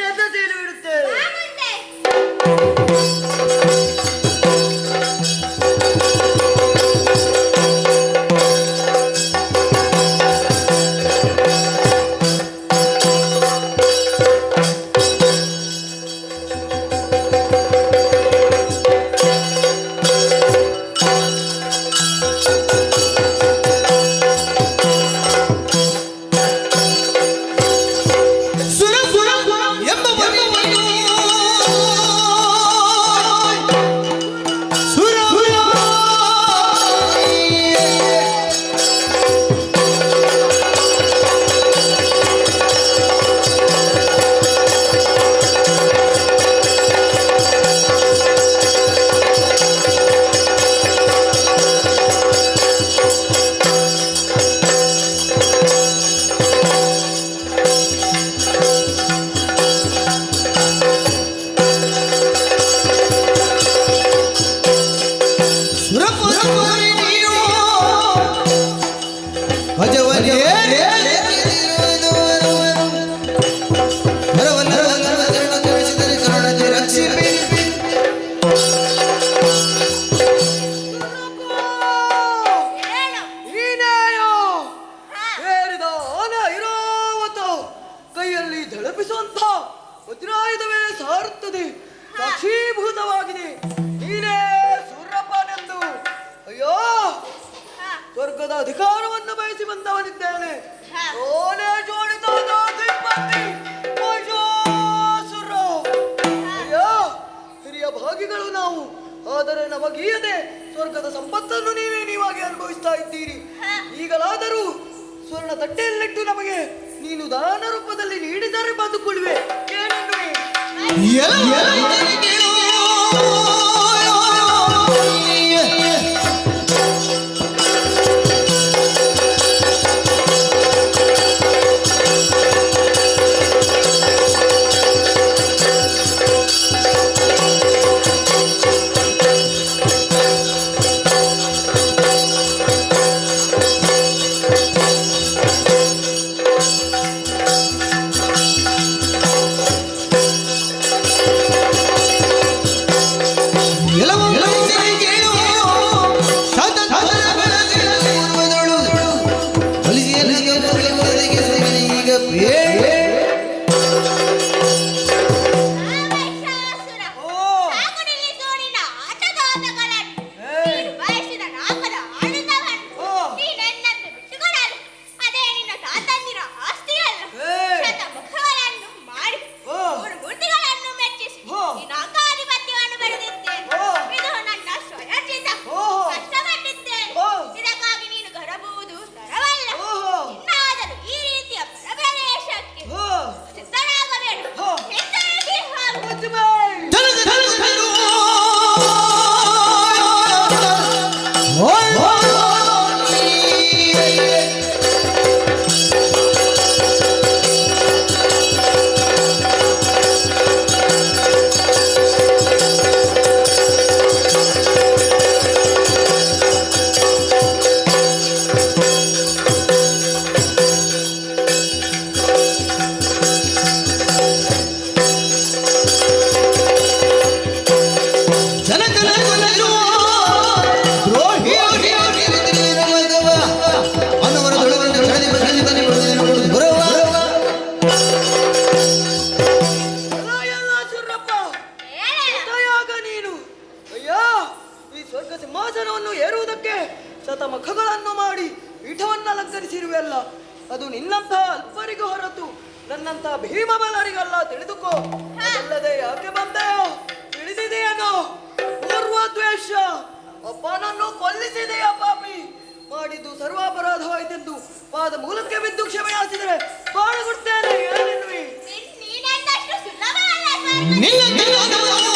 ಎದ್ದು ಸೀಲು ಬಿಡುತ್ತೇವೆ. ಬಾ ಮುಂದೆ. ಹೇಳು. ನೀನೇಯೋ ಏರಿದ ಆನ ಇರಾವತ ಕೈಯಲ್ಲಿ ಧಳಪಿಸುವಂತ ವಜ್ರಾಯುಧವೇ ಸಾರುತ್ತದೆ, ಸಾಕ್ಷೀಭೂತವಾಗಿದೆ ನೀನೇ ಸೂರ್ಯಪ್ಪನೆಂದು. ಅಯ್ಯೋ, ಹಾ, ಸ್ವರ್ಗದ ಅಧಿಕಾರವನ್ನು ಬಯಸಿ ಬಂದವನಿದ್ದೇನೆ. ಹಾ. ಓನೆ ಜೋಡಿದಾದ ದ್ವಿಪತಿ ಮಹಿಷಾಸುರ. ಅಯ್ಯೋ, ಹಿರಿಯ ಭಾಗಿಗಳು ನಾವು, ಆದರೆ ನಮಗೀಯದೆ ಸ್ವರ್ಗದ ಸಂಪತ್ತನ್ನು ನೀವಾಗಿ ಅನುಭವಿಸ್ತಾ ಇದ್ದೀರಿ. ಈಗಲಾದರೂ ಸ್ವರ್ಣ ತಟ್ಟೆಯಲ್ಲಿಟ್ಟು ನಮಗೆ ನೀನು ದಾನ ರೂಪದಲ್ಲಿ ನೀಡಿದರೆ ಬದುಕುಳಿವೆ. ಏನೆನ್ನುವೆ? ಮಹಿಷಾಸುರ, ಸಾಕು ನಿಲ್ಲಿಸು ನಿನ್ನ ಆಟಗಾಟಗಳನ್ನು. ನೀನು ಬಯಸಿದ ನಾಗದ ಆಡುತ್ತವನ್ನು ನೀನೆನ್ನನ್ನು ಬಿಟ್ಟುಕೊಡಲು. ಅದೇ ನಿನ್ನ ತಾತಂದಿರ ಆಸ್ತಿಯಲ್ಲ. ಶತಮುಖಗಳನ್ನು ಮಾಡಿ ಮೂರು ಮೂರ್ತಿಗಳನ್ನು ಮೆಚ್ಚಿಸಿ ನಿನ್ನ ಅಂಗಾಧಿಪತ್ಯವನ್ನು ಬೆಳೆದಿದ್ದೇನೆ. ಇದು ನನ್ನ ಸ್ವರಚಿತ. ಕಷ್ಟಪಟ್ಟಿದ್ದೇನೆ. ಇದಕ್ಕಾಗಿ ನೀನು ಗರಬುವುದು ತರವಲ್ಲ. ಇನ್ನಾದರೂ ಈ ರೀತಿಯ ಪ್ರವೇಶಕ್ಕೆ ಸಿದ್ಧನಾಗಬೇಡ. ಹಿಂತಿರುಗಿ ಹೋಗು. ಸೂರಪ್ಪ, ಜೊತೆಯಾಗ ನೀನು. ಅಯ್ಯೋ, ಈ ಸ್ವರ್ಗ ಸಿಂಹಾಸನವನ್ನು ಏರುವುದಕ್ಕೆ ಶತಮುಖಗಳನ್ನು ಮಾಡಿ ಪೀಠವನ್ನು ಅಲಂಕರಿಸಿರುವೆಲ್ಲ. ಅದು ನಿನ್ನಂಥ ಅಲ್ಪರಿಗೂ ಹೊರತು ನನ್ನಂಥ ಭೀಮಬಲರಿಗಲ್ಲ, ತಿಳಿದುಕೋ. ಅದಲ್ಲದೆ ಯಾಕೆ ಬಂದೆಯೋ ತಿಳಿದಿದೆಯೇನೋ? ಪೂರ್ವದ್ವೇಷ, ಅಪ್ಪನನ್ನು ಕೊಲ್ಲಿಸಿದೆಯ ಪಾಪಿ. ಮಾಡಿದ್ದು ಸರ್ವಾಪರಾಧವಾಯಿತೆಂದು ಪಾದ ಮೂಲಕ್ಕೆ ಬಿದ್ದು ಕ್ಷಮೆ ಯಾಚಿದರೆ ಬಾಳಗುಡ್ತೇನೆ. ಏನೆನ್ನುವಿ? ನೀನೆಂದಷ್ಟು ಸುಲಭವಲ್ಲ ಸ್ವರ್ಗ.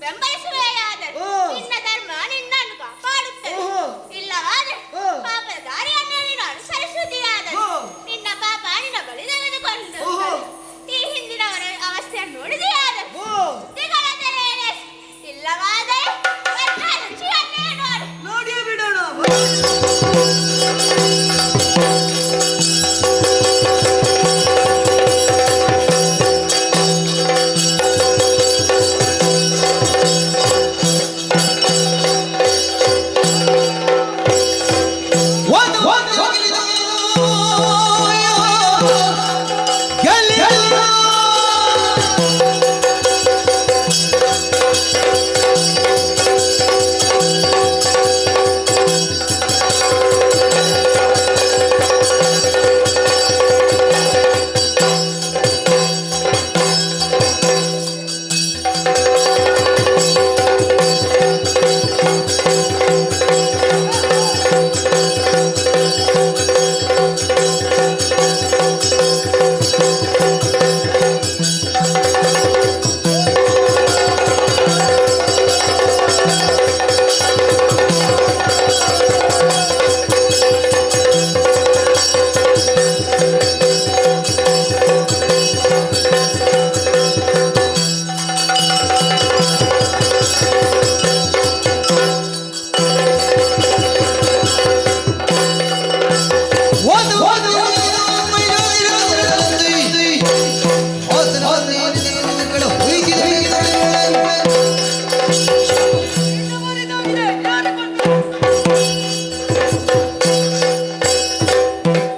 ಬೆಂಬಲಿಸುವೆಯಾದರೆ ಓ. ನಿನ್ನ ಧರ್ಮ ನಿನ್ನನ್ನು ಕಾಪಾಡುತ್ತದೆ. ಓಹೋ. ಇಲ್ಲವಾದ್ರೆ ಓ. ಪಾಪದ ದಾರಿಯನ್ನು ನೀನು ಅನುಸರಿಸುವುದಿಯಾದರೆ ಓ. ನಿನ್ನ ಪಾಪ ನಿನ್ನ ಬಳಿ ತೆಗೆದುಕೊಂಡು ಓಹೋ. ಈ ಹಿಂದಿನವರ ಅವಸ್ಥೆಯನ್ನು ನೋಡಿದೆಯಾದರೆ ಓ ದಿಗಲ ತೆರೆಯಲಿ. ಇಲ್ಲವಾದರೆ ನನ್ನ ರುಚಿಯನ್ನೇ ನೋಡು. ನೋಡಿಯೇ ಬಿಡೋಣ.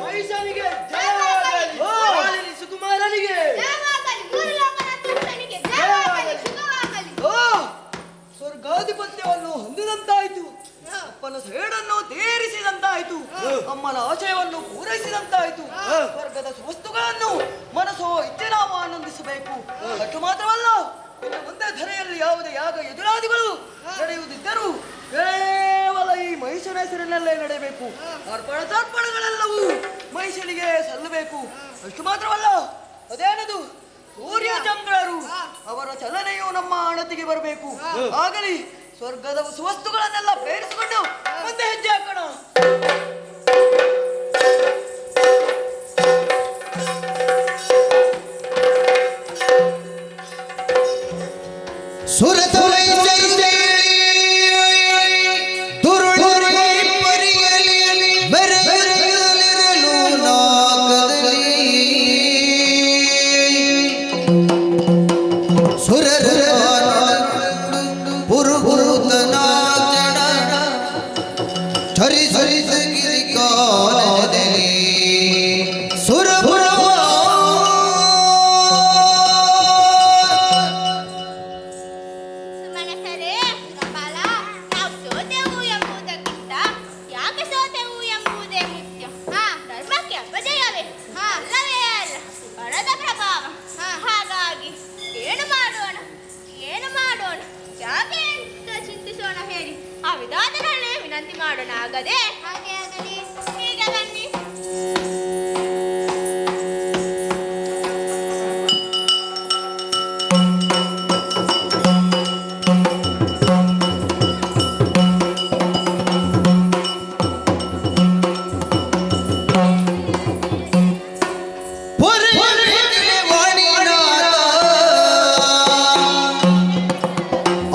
ಮಹಿಷನಿಗೆ ಜಯವಾಗಲಿ. ಮಾಲಿನಿ ಸುಕುಮಾರನಿಗೆ ಜಯವಾಗಲಿ. ಮೂರು ಲೋಕದ ತೃಪ್ತನಿಗೆ ಜಯವಾಗಲಿ. ಶುಭವಾಗಲಿ. ಓ ಸ್ವರ್ಗಾಧಿಪತ್ಯವನ್ನು ಹೊಂದಿದಂತಾಯ್ತು, ಅಪ್ಪನ ಸೇಡನ್ನು ತೀರಿಸಿದಂತಾಯ್ತು, ಅಮ್ಮನ ಆಶಯವನ್ನು ಪೂರೈಸಿದಂತಾಯ್ತು. ಸ್ವರ್ಗದ ವಸ್ತುಗಳನ್ನು ಮನಸ್ಸೋ ಇಚ್ಛೆ ನಾವು ಆನಂದಿಸಬೇಕು. ಅಷ್ಟು ಮಾತ್ರವಲ್ಲ, ಇನ್ನು ಮುಂದೆ ಧರೆಯಲ್ಲಿ ಯಾವುದೇ ಯಾಗ ಎದುರಾದಿಗಳು ನಡೆಯುವುದಿದ್ದರೂ ಕೇವಲ ಈ ಮಹಿಷನ ಹೆಸರಿನಲ್ಲೇ ನಡೆಯಬೇಕು. ಅರ್ಪಣ ತರ್ಪಣಗಳೆಲ್ಲವೂ ಮಹಿಷನಿಗೆ ಸಲ್ಲಬೇಕು. ಅಷ್ಟು ಮಾತ್ರವಲ್ಲ, ಅದೇನದು ಸೂರ್ಯ ಚಂದ್ರರು ಅವರ ಚಲನೆಯು ನಮ್ಮ ಅಣತಿಗೆ ಬರಬೇಕು. ಆಗಲಿ ಸ್ವರ್ಗದ ಸುವಸ್ತುಗಳನ್ನೆಲ್ಲ ಬೇರಿಸಿಕೊಂಡು ಮುಂದೆ ಹೆಜ್ಜೆ ಹಾಕೋಣ. ಸುರತೊರೆ ಜೈ ದುರುಳುರೆ ಪರಿಯಲಿ ಮೆರೆಯಲಿರಲು ನಾಗದಲ್ಲಿ ಸುರರ ಪುರುಹುತನಾಚಣ ಛರಿ ಛರಿ ಗಿರಿ ಕಾಲದಲ್ಲಿ ಸುರಪುರ ಮನಸರೇ ಕಪಾಲ, ನಾವು ಸೋತೆವು ಎಂಬುದಕ್ಕಿಂತ ಯಾಕೆ ಸೋತೆವು ಎಂಬುದೇ ಮುಖ್ಯ. ಧರ್ಮಕ್ಕೆ ಅಪಜಯವೇ ಅಲ್ಲವೇ ಅಲ್ಲ, ಬರದ ಪ್ರಭಾವ. ಹಾಗಾಗಿ ಏನು ಮಾಡೋಣ, ಏನು ಮಾಡೋಣ, ಯಾಕೆ ಅಂತ ಚಿಂತಿಸೋಣ ಹೇಳಿ. ಆ ವಿಧಾನಗಳನ್ನೇ ವಿನಂತಿ ಮಾಡೋಣ. ಆಗದೆ ಹಾಗೆ ಆಗಲಿ. ಈಗ ಬನ್ನಿ.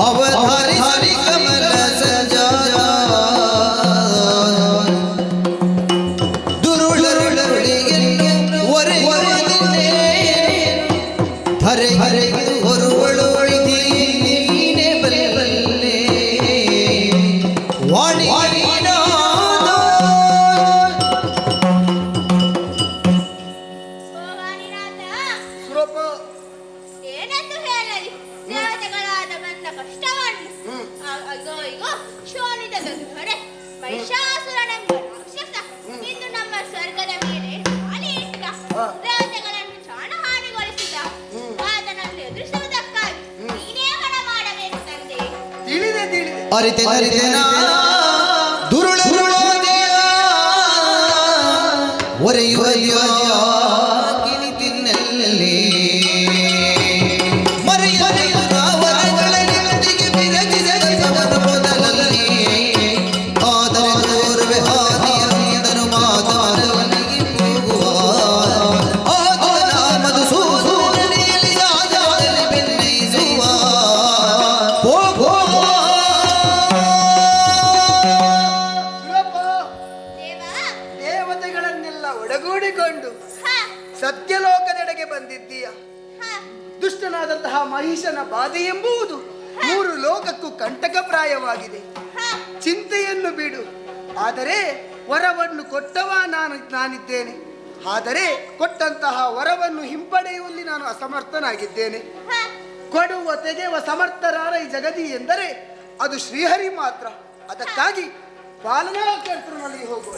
ಅವಧಾರಿ ಕಮಲ ಸಂಜಾತ ದುರುಳರುಳಿಗೆ ಒರೆಯುವುದಿನ್ನೇ ಧರೆ ಹೊರುವಳು ನೀನೇ ಬಲ್ಲೆ ವಾಣಿ ಸುರಪ್ಪ, ಏನೆಂದು ಹೇಳಲಿ, ದೇವತೆಗಳಾದ ಬಂದ ಕಷ್ಟವನ್ನು. ಅಯ್ಯೋ ಶೋಣಿತದ ಹೊರೆ ಮಹಿಷಾಸುರನೆಂಬ ರಾಕ್ಷಸ ಇಂದು ನಮ್ಮ ಸ್ವರ್ಗದ ಮೇಲೆ ಹಾನಿ ಇಟ್ಟ. ದೇವತೆಗಳನ್ನು ಪ್ರಾಣಹಾನಿಗೊಳಿಸಿದ. ಅದನ್ನು ಎದುರಿಸುವುದಕ್ಕಾಗಿ ನೀನೇ ಹಣ ಮಾಡಬೇಕು ತಂದೆ. ತಿಳಿದೆ ತಿಳಿದೆ. ಅರಿತೆ ದುರುಳರುಳೋದೆಯ ಒರೆಯುವ ಕಿನಿ ತಿನ್ನಲ್ಲಿ ಮರೆಯಲೆಯ ವರಗಳ ನೆತ್ತಿಗೆ ಸತ್ಯಲೋಕದೆಡೆಗೆ ಬಂದಿದ್ದೀಯ. ದುಷ್ಟನಾದಂತಹ ಮಹಿಷನ ಬಾಧೆ ಎಂಬುದು 3 ಲೋಕಕ್ಕೂ ಕಂಟಕಪ್ರಾಯವಾಗಿದೆ. ಚಿಂತೆಯನ್ನು ಬಿಡು. ಆದರೆ ವರವನ್ನು ಕೊಟ್ಟವ ನಾನಿದ್ದೇನೆ. ಆದರೆ ಕೊಟ್ಟಂತಹ ವರವನ್ನು ಹಿಂಪಡೆಯುವಲ್ಲಿ ನಾನು ಅಸಮರ್ಥನಾಗಿದ್ದೇನೆ. ಕೊಡುವ ತೆಗೆಯುವ ಸಮರ್ಥರಾರ ಈ ಜಗದಿ ಎಂದರೆ ಅದು ಶ್ರೀಹರಿ ಮಾತ್ರ. ಅದಕ್ಕಾಗಿ ಪಾಲನಾ ಕರ್ತೃನಲ್ಲಿ ಹೋಗುವ.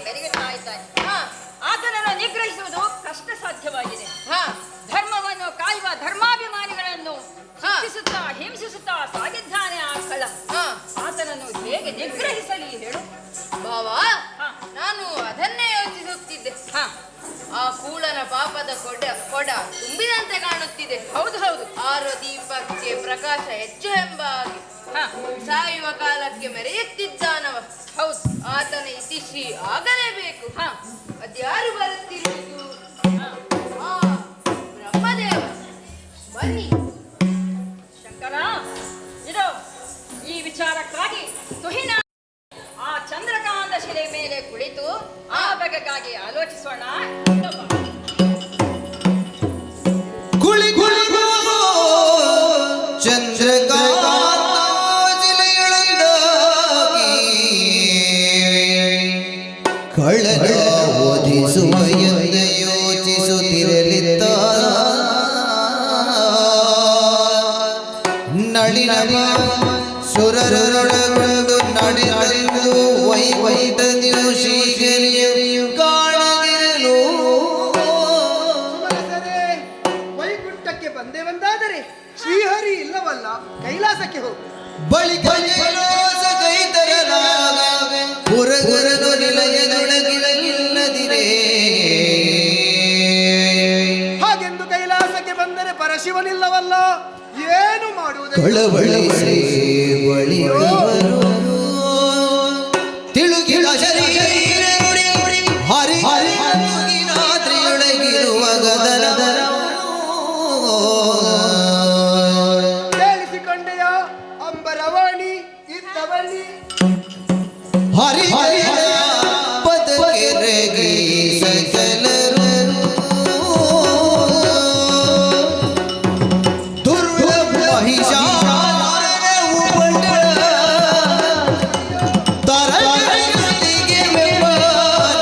ಮೆರೆಯುತ್ತಾ ಇದ್ದಾನೆ. ಆತನನ್ನು ನಿಗ್ರಹಿಸುವುದು ಕಷ್ಟ ಸಾಧ್ಯವಾಗಿದೆ. ಧರ್ಮವನ್ನು ಕಾಯುವ ಧರ್ಮಾಭಿಮಾನಿಗಳನ್ನು ಹಿಂಸಿಸುತ್ತಾ ಸಾಗಿದ್ದಾನೆ ಆ ಕಳ್ಳ. ಆತನನ್ನು ಹೇಗೆ ನಿಗ್ರಹಿಸಲಿ ಹೇಳು ಬಾವಾ. ನಾನು ಅದನ್ನೇ ಯೋಚಿಸುತ್ತಿದ್ದೆ. ಆ ಕೂಳನ ಪಾಪದ ಕೊಡ ತುಂಬಿದಂತೆ ಕಾಣುತ್ತಿದೆ. ಹೌದು ಹೌದು. ಆರು ದೀಪಕ್ಕೆ ಪ್ರಕಾಶ ಹೆಚ್ಚು ಎಂಬ ಹಾಗೆ ಸಾಯುವ ಕಾಲಕ್ಕೆ ಮೆರೆಯುತ್ತಿದ್ದಾನವ. ಹೌದು. ಆತನ ಇತಿಶ್ರೀ ಆಗಲೇಬೇಕು. ಅದ್ಯಾರು ಬರುತ್ತಿರುವುದು? ಬ್ರಹ್ಮದೇವ. ಬನ್ನಿ ಶಂಕರ. ಇದು ಈ ವಿಚಾರಕ್ಕಾಗಿ ತುಹಿನ ಆ ಚಂದ್ರಕಾಂತ ಶಿಲೆ ಮೇಲೆ ಕುಳಿತು ಆ ಬಗೆಗಾಗಿ ಆಲೋಚಿಸೋಣ. ಕಳ್ಳನ ಓದಿಸುವ ಎಂದು ಯೋಚಿಸುತ್ತಿರಲಿದ್ದ ನಳಿನ ಸುರರೊಳಗೊಂಡು ನಡೆದು ವೈವೈಟದಿಯು ಶ್ರೀಹರಿಯು ಕಾಣದಿರಲು. ವೈಕುಂಠಕ್ಕೆ ಬಂದೇವೆಂದಾದರೆ ಶ್ರೀಹರಿ ಇಲ್ಲವಲ್ಲ, ಕೈಲಾಸಕ್ಕೆ ಹೋಗು. ಬಳಿಕ ಕೈಲಾಸ ಕೈತರಲಾಗ ಪುರಗುರನು ನಿಲಯದೊಳಗಿಲ್ಲದಿರೇ. ಹಾಗೆಂದು ಕೈಲಾಸಕ್ಕೆ ಬಂದರೆ ಪರಶಿವನಿಲ್ಲವಲ್ಲ, ಏನು ಮಾಡುವುದು? ಕಳವಳಿಸಿ ಬಳಿಯವರು ತಿಳುಗಿಳ ಶರೀರ ಹರಿ ಹರಿಗಿನಾದ್ರಿಯೊಳಗಿರುವ ಗದನ ಕೇಳಿಸಿಕೊಂಡೆಯ ಅಂಬರವಾಣಿ ಇದ್ದವನಿ ಹರಿ ಪದಕೆರೆಗೆ ಸಕಲರು ದುರ್ಲಭ ಮಹಿಷಾರವು ಬಂಡ ತರಗೆ ಮೆಂಬ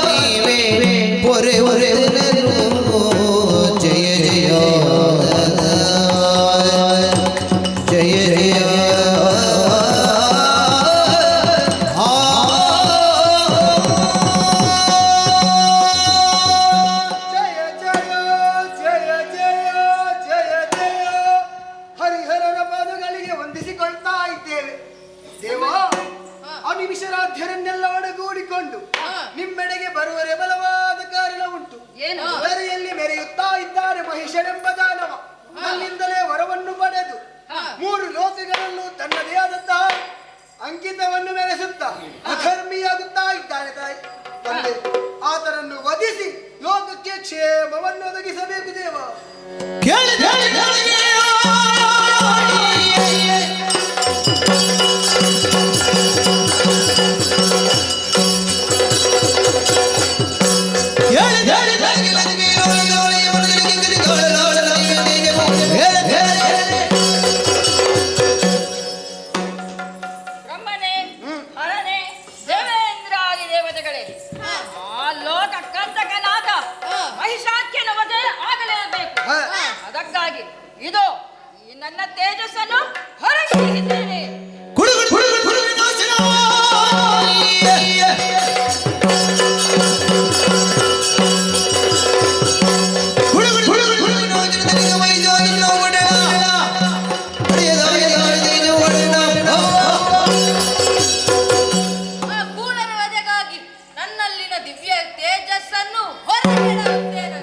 ನೀವೇ ಪೊರೆ ಒರೆದರು. ಜಯ ಜಯ ಜಯ ಜಯ. ಪಾದಗಳಿಗೆ ವಂದಿಸಿಕೊಳ್ತಾ ಇದ್ದೇವೆ. ದೇವ, ಅನಿಮಿಷರಾಧ್ಯರನ್ನೆಲ್ಲ ಒಡಗೂಡಿಕೊಂಡು ನಿಮ್ಮೆಡೆಗೆ ಬರುವರೆ ಬಲವಾದ ಕಾರಣ ಉಂಟು. ಏನು? ಉದರಿಯಲ್ಲಿ ಮೆರೆಯುತ್ತಾ ಇದ್ದಾರೆ ಮಹಿಷನೆಂಬ ದಾನವ. ಅಲ್ಲಿಂದಲೇ ವರವನ್ನು ಪಡೆದು 3 ಲೋಕಗಳಲ್ಲೂ ತನ್ನದೇ ಆದಂತಹ ಅಂಕಿತವನ್ನು ಮೆರೆಸುತ್ತಾ ಅಧರ್ಮಿಯಾಗುತ್ತಾ ಇದ್ದಾನೆ. ತಾಯಿ ತಂದೆ, ಆತನನ್ನು ವಧಿಸಿ ಲೋಕಕ್ಕೆ ಕ್ಷೇಮವನ್ನು ಒದಗಿಸಬೇಕು ದೇವ. ಬ್ರಹ್ಮನೇ, ಹರನೇ, ದೇವೇಂದ್ರಾದಿ ದೇವತೆಗಳೇ, ಆ ಲೋಕ ಕಂಟಕನಾದ ಮಹಿಷಾಖ್ಯನ ವಧೆ ಆಗಲೇಬೇಕು. ಅದಕ್ಕಾಗಿ ಇದು ಈ ನನ್ನ ತೇಜಸ್ಸನ್ನು ಹೊರಗಿಟ್ಟಿದ್ದೇನೆ. ಕೂಳನ ವಧೆಗಾಗಿ ನನ್ನಲ್ಲಿನ ದಿವ್ಯ ತೇಜಸ್ಸನ್ನು ಹೊರಗಿಡುತ್ತೇನೆ.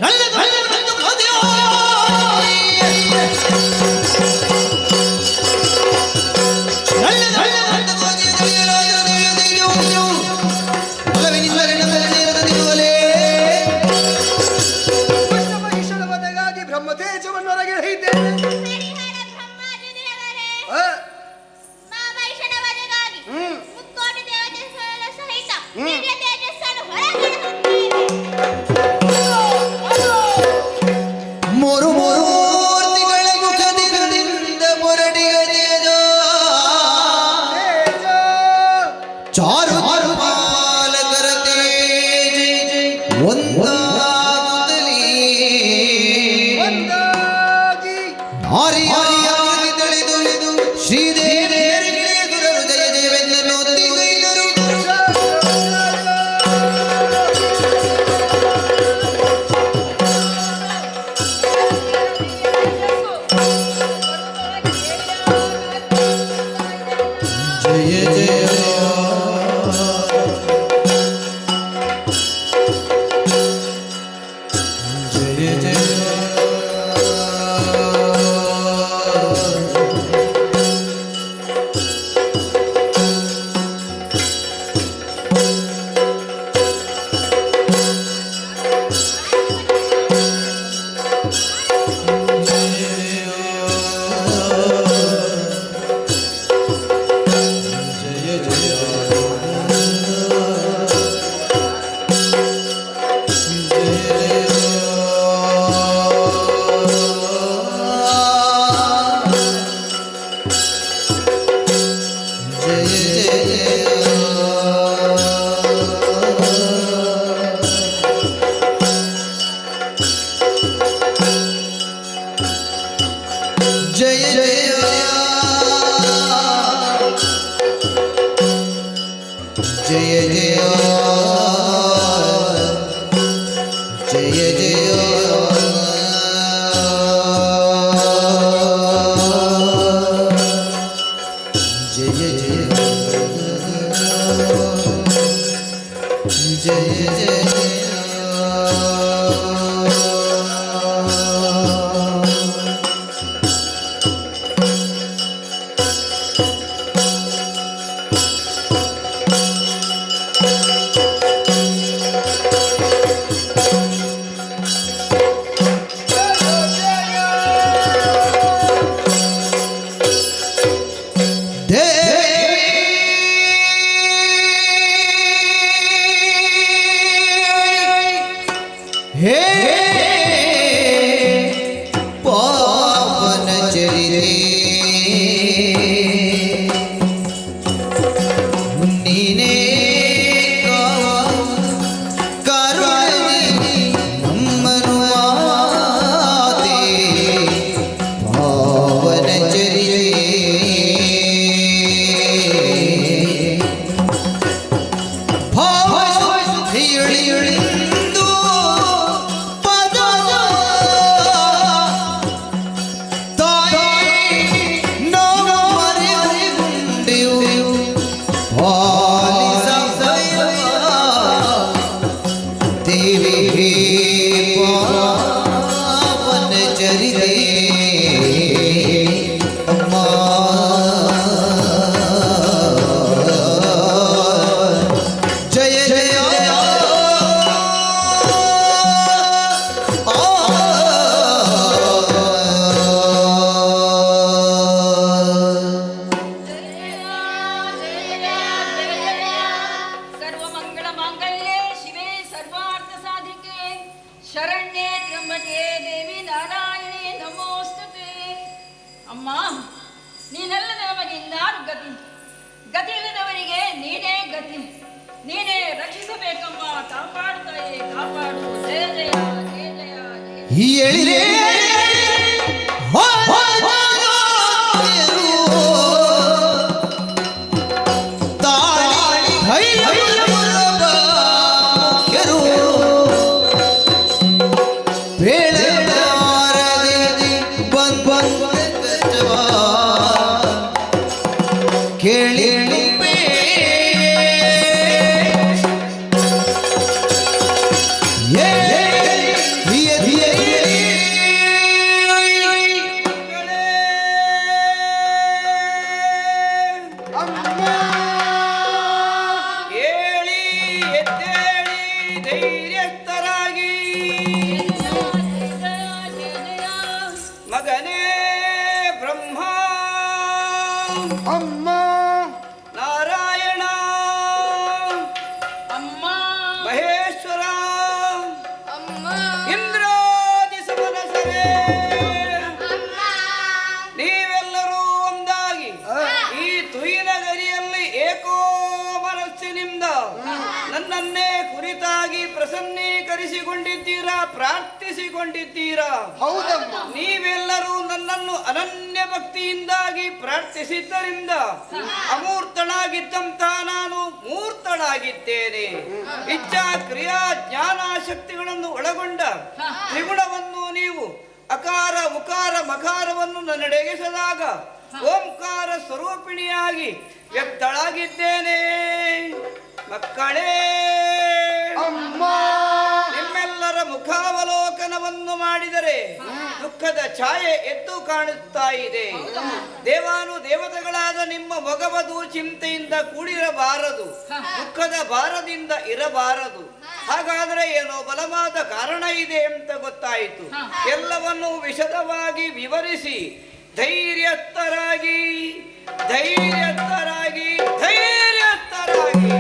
ದಿವ್ಯ ತೇಜಸ್ಸನ್ನು ಹೊರಗಡೆ ಮೂರು ಮೂರ್ತಿಗಳ ಮುಖದಿಂದ ಮೊರಡಿಗರಿಯದು ಚಾರು ಪಾಲಕರ ತೇಜ ಒಂದಾಗುತ್ತಲೇ ಆರ್ಯಾಗಿ ತಿಳಿದು ಶ್ರೀದೇವಿಯರಿಗೆ ಎದುರರು ಜಯ ಜಯವೆಂದನು ಒತ್ತಿಗೈದರು. ಜಯ ಜಯ ಜಯ ಜಯ ಜಯ ಜಯ ಜಯ ಜಯ ಜಯ ಜಯ ಜಯ ಜಯ हे पावन चरिते नीने करुणे नम्मनुआते पावन चरिते भाव हियळियळिंदु पावन चरिते अम्मा जय जय ಸರ್ವಮಂಗಳ ಮಾಂಗಲ್ಯೆ ಶಿವೆ ಸರ್ವಾರ್ಥ ಸಾಧಿಕೆ ಶರಣ್ಯೆ ತ್ರ್ಯಂಬಕೆ ದೇವಿ ನಾರಾಯಣಿ ನಮೋಸ್ತುತೆ. ಅಮ್ಮ, ನೀನಲ್ಲದ ನಮಗೆ ಇನ್ನಾರು ಗತಿ, ಗತಿ ಇಲ್ಲದವರಿಗೆ ನೀನೇ ಗತಿ, ನೀನೇ ರಕ್ಷಿಸಬೇಕಮ್ಮ. ಕಾಪಾಡುತ್ತಾಯೇ, ಕಾಪಾಡು. ಜಯ ಜಯ ಜಯ ಜಯ ಜಯ. ಹೇಳಿರೆ ಕೇಳಿ ಏ ಮನಸ್ಸಿನಿಂದ ನನ್ನನ್ನೇ ಕುರಿತಾಗಿ ಪ್ರಸನ್ನೀಕರಿಸಿಕೊಂಡಿದ್ದೀರಾ, ಪ್ರಾರ್ಥಿಸಿಕೊಂಡಿದ್ದೀರಾ. ಹೌದಮ್ಮ. ನೀವೆಲ್ಲರೂ ನನ್ನನ್ನು ಅನನ್ಯ ಭಕ್ತಿಯಿಂದಾಗಿ ಪ್ರಾರ್ಥಿಸಿದ್ದರಿಂದ ಅಮೂರ್ತನಾಗಿದ್ದಂತ ನಾನು ಮೂರ್ತನಾಗಿದ್ದೇನೆ. ಇಚ್ಛಾ ಕ್ರಿಯಾ ಜ್ಞಾನ ಶಕ್ತಿಗಳನ್ನು ಒಳಗೊಂಡ ತ್ರಿಗುಣವನ್ನು ನೀವು ಅಕಾರ ಉಕಾರ ಮಕಾರವನ್ನು ನನ್ನೆಡೆಗೆಸದಾಗ ಓಂಕಾರ ಸ್ವರೂಪಿಣಿಯಾಗಿ ವ್ಯಕ್ತಳಾಗಿದ್ದೇನೆ. ಮಕ್ಕಳೇ, ನಿಮ್ಮೆಲ್ಲರ ಮುಖಾವಲೋಕನವನ್ನು ಮಾಡಿದರೆ ದುಃಖದ ಛಾಯೆ ಎದ್ದು ಕಾಣುತ್ತಾ ಇದೆ. ದೇವಾನು ದೇವತೆಗಳಾದ ನಿಮ್ಮ ಮೊಗವದು ಚಿಂತೆಯಿಂದ ಕೂಡಿರಬಾರದು, ದುಃಖದ ಭಾರದಿಂದ ಇರಬಾರದು. ಹಾಗಾದರೆ ಏನೋ ಬಲವಾದ ಕಾರಣ ಇದೆ ಅಂತ ಗೊತ್ತಾಯಿತು. ಎಲ್ಲವನ್ನು ವಿಶದವಾಗಿ ವಿವರಿಸಿ ಧೈರ್ಯಸ್ಥರಾಗಿ ಧೈರ್ಯಸ್ಥರಾಗಿ ಧೈರ್ಯಸ್ಥರಾಗಿ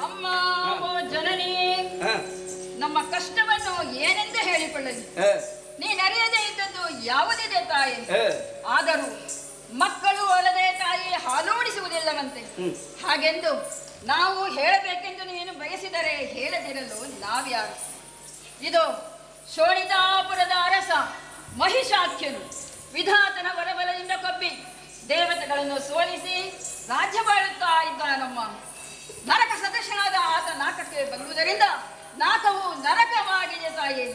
ಅಮ್ಮ, ಓ ಜನನಿ, ನಮ್ಮ ಕಷ್ಟವನ್ನು ಏನೆಂದು ಹೇಳಿಕೊಳ್ಳಲಿ? ನೀನರಿಯದೇ ಇದ್ದದ್ದು ಯಾವುದಿದೆ ತಾಯಿ? ಆದರೂ ಮಕ್ಕಳು ಒಳದೆ ತಾಯಿ ಹಾಲೋಡಿಸುವುದಿಲ್ಲವಂತೆ. ಹಾಗೆಂದು ನಾವು ಹೇಳಬೇಕೆಂದು ನೀನು ಬಯಸಿದರೆ ಹೇಳದಿರಲು ನಾವ್ಯಾರು? ಇದು ಶೋಣಿತಾಪುರದ ಅರಸ ಮಹಿಷಾಖ್ಯನು ವಿಧಾತನ ವರಬಲದಿಂದ ಕೊಬ್ಬಿ ದೇವತೆಗಳನ್ನು ಸೋಲಿಸಿ ರಾಜ್ಯವಾಳುತ್ತಾ ಇದ್ದಾನಮ್ಮ. ನರಕ ಸದಸ್ಯನಾದ ಆತ ನಾಕಕ್ಕೆ ಬರುವುದರಿಂದ ನಾಕವು ನರಕವಾಗಿದೆ ತಾಯಿ.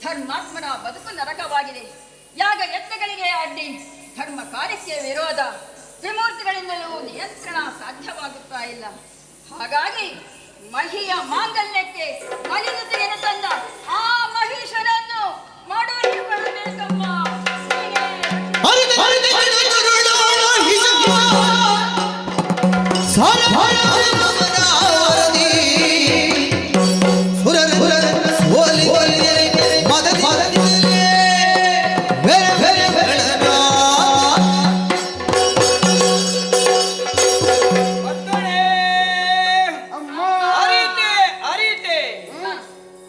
ಧರ್ಮಾತ್ಮನ ಬದುಕು ನರಕವಾಗಿದೆ. ಯಾಗ ಯತ್ನಗಳಿಗೆ ಅಡ್ಡಿ, ಧರ್ಮ ಕಾರ್ಯಕ್ಕೆ ವಿರೋಧ, ತ್ರಿಮೂರ್ತಿಗಳಿಂದಲೂ ನಿಯಂತ್ರಣ ಸಾಧ್ಯವಾಗುತ್ತಾ ಇಲ್ಲ. ಹಾಗಾಗಿ ಮಹಿಯ ಮಾಂಗಲ್ಯಕ್ಕೆ ಮಲಿನತೆಯನ್ನು ತಂದ ಆ ಮಹಿಷನನ್ನು ಮಾಡುವಬೇಕಮ್ಮ.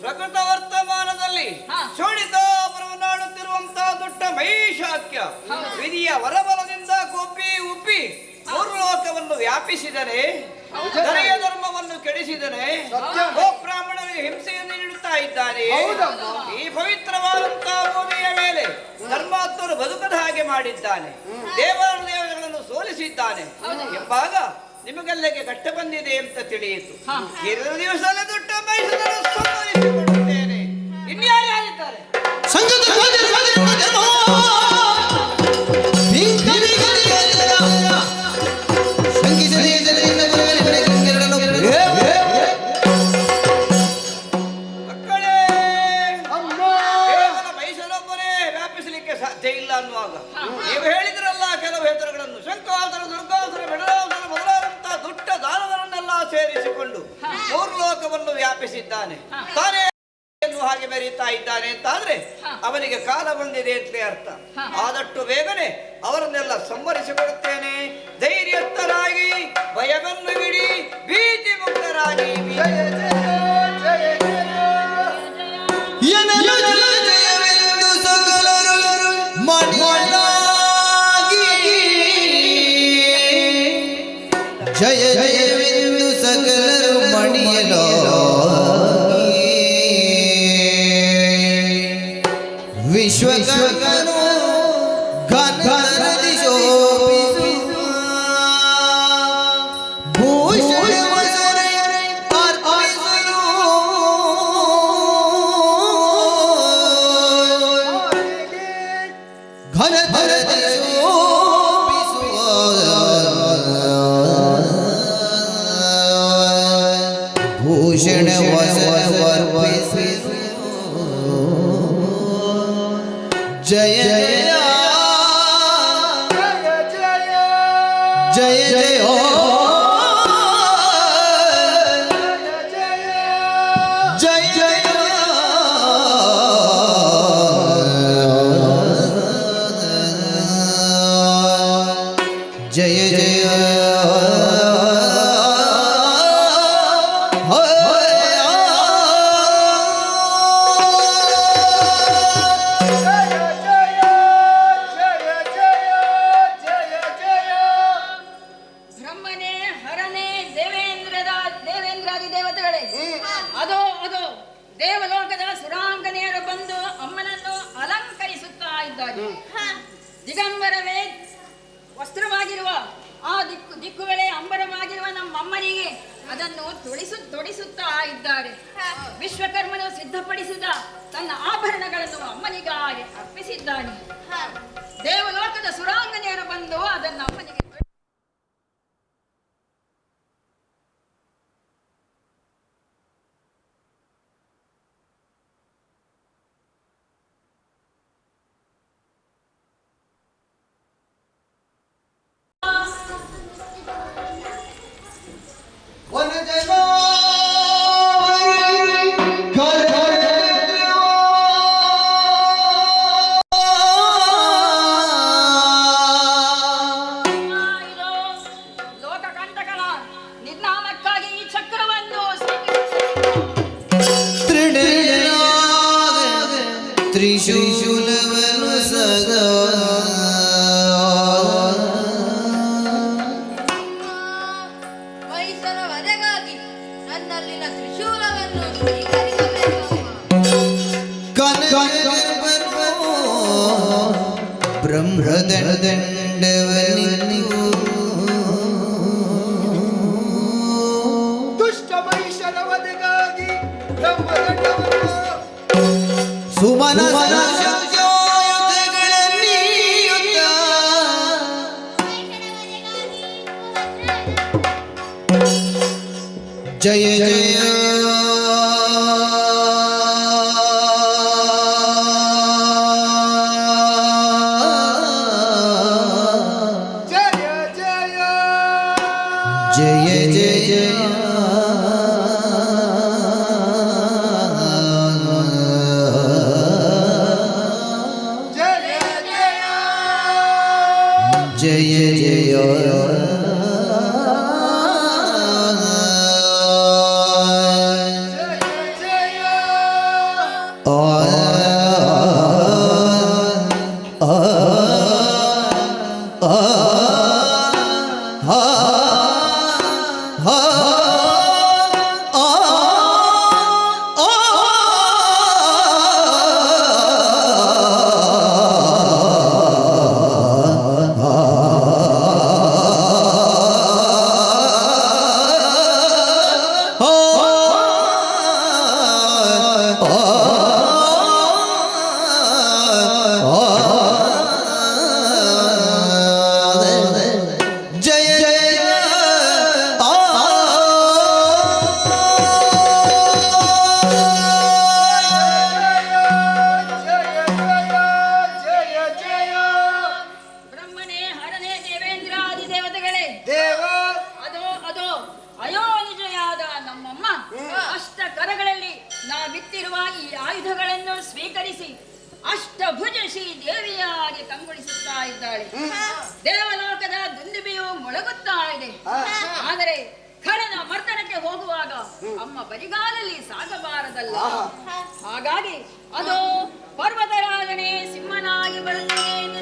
ಪ್ರಕೃತ ವರ್ತಮಾನದಲ್ಲಿ ಶೋಣಿತಾಪುರವನ್ನಾಡುತ್ತಿರುವಂತಹ ದೊಡ್ಡ ಮಹಿಷಾಖ್ಯ ವಿಧಿಯ ವರಬಲದಿಂದ ಕೊಬ್ಬಿ ಉಬ್ಬಿ ಮೂರ್ಲೋಕವನ್ನು ವ್ಯಾಪಿಸಿದನೆ, ದರೆಯ ಧರ್ಮವನ್ನು ಕೆಡಿಸಿದನೆ, ಗೋಬ್ರಾಹ್ಮಣರಿಗೆ ಹಿಂಸೆಯನ್ನು ನೀಡುತ್ತಾ ಇದ್ದಾನೆ. ಈ ಪವಿತ್ರವಾದಂತಹ ಭೂಮಿಯ ಮೇಲೆ ಧರ್ಮಾತ್ಮರು ಬದುಕದ ಹಾಗೆ ಮಾಡಿದ್ದಾನೆ, ದೇವಾನುದೇವತೆಗಳನ್ನು ಸೋಲಿಸಿದ್ದಾನೆ ಎಂಬಾಗ ನಿಮಗೆಲ್ಲಗೆ ಕಷ್ಟ ಬಂದಿದೆ ಅಂತ ತಿಳಿಯಿತು. 2 ದಿವಸದಲ್ಲಿ ದೊಡ್ಡ ಮಹಿಷನನ್ನು ಸಂಹರಿಸಿಕೊಳ್ಳುತ್ತೇನೆ. ಇನ್ಯಾರು ಯಾರಿದ್ದಾರೆ? ಮಕ್ಕಳೇ, ಕೇವಲ ಮಹಿಷನೊಬ್ಬನೇ ವ್ಯಾಪಿಸಲಿಕ್ಕೆ ಸಾಧ್ಯ ಇಲ್ಲ ಅನ್ನುವಾಗ ನೀವು ಹೇಳಿದ್ರಲ್ಲ ಕೆಲವು ಹೆಸರುಗಳನ್ನು, ಶಂಕಾಸುರ, ದುರ್ಗಾಸುರ, ಬೆಡರಾಸುರ ಮೊದಲಾದಂತಹ ದುಷ್ಟ ದಾನವರನ್ನೆಲ್ಲ ಸೇರಿಸಿಕೊಂಡು ಮೂರ್ಲೋಕವನ್ನು ವ್ಯಾಪಿಸಿದ್ದಾನೆ. ತಾನೇ ಹಾಗೆ ಮೆರೀತಾ ಇದ್ದಾನೆ ಅಂತಾದ್ರೆ ಅವನಿಗೆ ಕಾಲ ಬಂದಿದೆ ಅಂತಲೇ ಅರ್ಥ. ಆದಷ್ಟು ಬೇಗನೆ ಅವರನ್ನೆಲ್ಲ ಸಂಹರಿಸಿಕೊಡುತ್ತೇನೆ. ಧೈರ್ಯಸ್ಥರಾಗಿ ಭಯವನ್ನು ಬಿಡಿ, ಭೀತಿ ಮುಕ್ತರಾಗಿ. ಜಯ ಜಯವೆಂದು ಸಕಲರು ಮಣಿಯಲೋ ವಿಶ್ವಕರ್ಮನು ಗಂಧರ್ವದಿ ಶೋಭಿಸುವ ಭೂಷಣ ಅರ್ಪಿಸುವ ಜಯ ಜಯ ಜಯ ಜಯ ಬ್ರಹ್ಮನೇ ಹರನೇ ದೇವೇಂದ್ರಾದಿ ದೇವತೆಗಳೇ ಅದೋ ಅದೋ ದೇವಲೋಕದ ಸುರಾಂಗನೆಯರು ಬಂದು ಅಮ್ಮನನ್ನು ಅಲಂಕರಿಸುತ್ತಾ ಇದ್ದಾರೆ. ದಿಗಂಬರವೇ ವಸ್ತ್ರವಾಗಿರುವ ಆ ದಿಕ್ಕುಗಳೇ ಅಂಬರವಾಗಿರುವ ನಮ್ಮ ಅಮ್ಮನಿಗೆ ಅದನ್ನು ತೊಡಿಸುತ್ತಾ ಇದ್ದಾರೆ. ವಿಶ್ವಕರ್ಮನು ಸಿದ್ಧಪಡಿಸಿದ ತನ್ನ ಆಭರಣಗಳನ್ನು ಅಮ್ಮನಿಗಾಗಿ ಅರ್ಪಿಸಿದ್ದಾನೆ. ದೇವಲೋಕದ ಸುರಾಂಗನೆಯರು ಬಂದು ಅದನ್ನು ಅಮ್ಮನಿಗೆ ಲೋಕಕಂಟಕನ ನಿರ್ನಾಮಕ್ಕಾಗಿ ಈ ಚಕ್ರವನ್ನು ತ್ರಿಶೂಲವನ್ನು ಸದಾ ಮಹಿಷನ ವಧೆಗಾಗಿ ನನ್ನಲ್ಲಿನ ತ್ರಿಶೂಲವನ್ನು ಸ್ವೀಕರಿಸಬೇಕು. ಬ್ರಹ್ಮದಂಡವನಿಗೂ ದುಷ್ಟ ಮಹಿಷನ ವಧೆಗಾಗಿ ಬ್ರಹ್ಮದಂಡವನ್ನು ಸುಮನ ಜಯ ಜಯ ಜಯ ಜಯ ಜಯ ಜಯ ಬ್ರಹ್ಮನೇ ಹರನೇ ದೇವೇಂದ್ರಾದಿ ದೇವತೆಗಳೇ ಅದೋ ಅದೋ ಅಯೋನಿಜೆಯಾದ ನಮ್ಮಮ್ಮ ಅಷ್ಟ ಕರಗಳಲ್ಲಿ ನಾವಿತ್ತಿರುವ ಈ ಆಯುಧಗಳನ್ನು ಸ್ವೀಕರಿಸಿ ಅಷ್ಟಭುಜ ಶ್ರೀ ದೇವಿಯಾಗಿ ಕಂಗೊಳಿಸುತ್ತಾ ಇದ್ದಾಳೆ. ದೇವಲೋಕದ ದುಂದುಬಿಯು ಮೊಳಗುತ್ತಾ ಇದೆ. ಆದರೆ ಖರನ ಮರ್ದನಕ್ಕೆ ಹೋಗುವಾಗ ಅಮ್ಮ ಬರಿಗಾಲಲ್ಲಿ ಸಾಗಬಾರದಲ್ಲ. ಹಾಗಾಗಿ ಅದು ಪರ್ವತರಾಜನೇ ಸಿಂಹನಾಗಿ ಬರುತ್ತೇನೆ.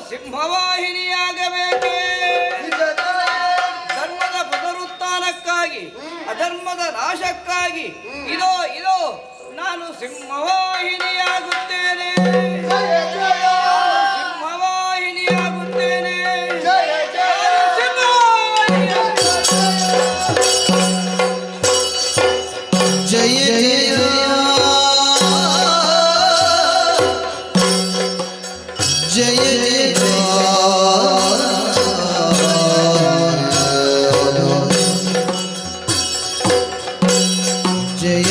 ಸಿಂಹವಾಹಿನಿಯಾಗಬೇಕೇ? ಧರ್ಮದ ಪುನರುತ್ಥಾನಕ್ಕಾಗಿ ಅಧರ್ಮದ ನಾಶಕ್ಕಾಗಿ ಇದೋ ಇದೋ ನಾನು ಸಿಂಹವಾಹಿನಿಯಾಗುತ್ತೇನೆ. ಸಿಂಹವಾಹಿನಿಯಾಗುತ್ತೇನೆ. ಜಯ ಜಯ ಜಯ ಜಯ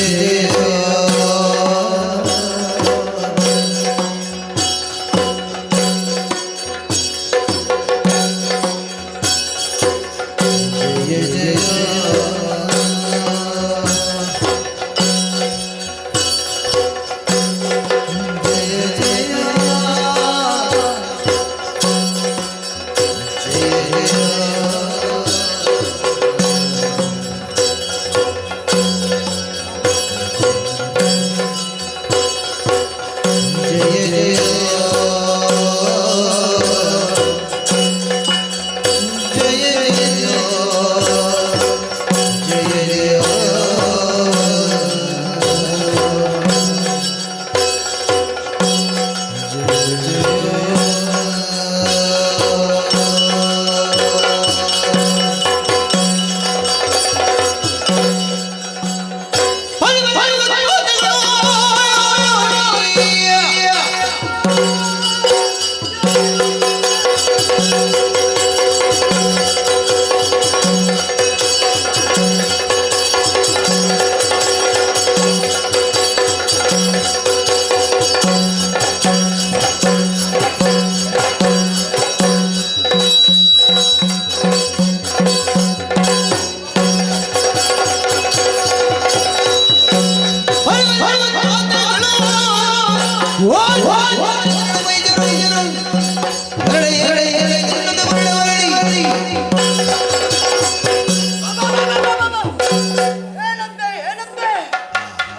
ಏನಂತೆ ಏನಂತೆ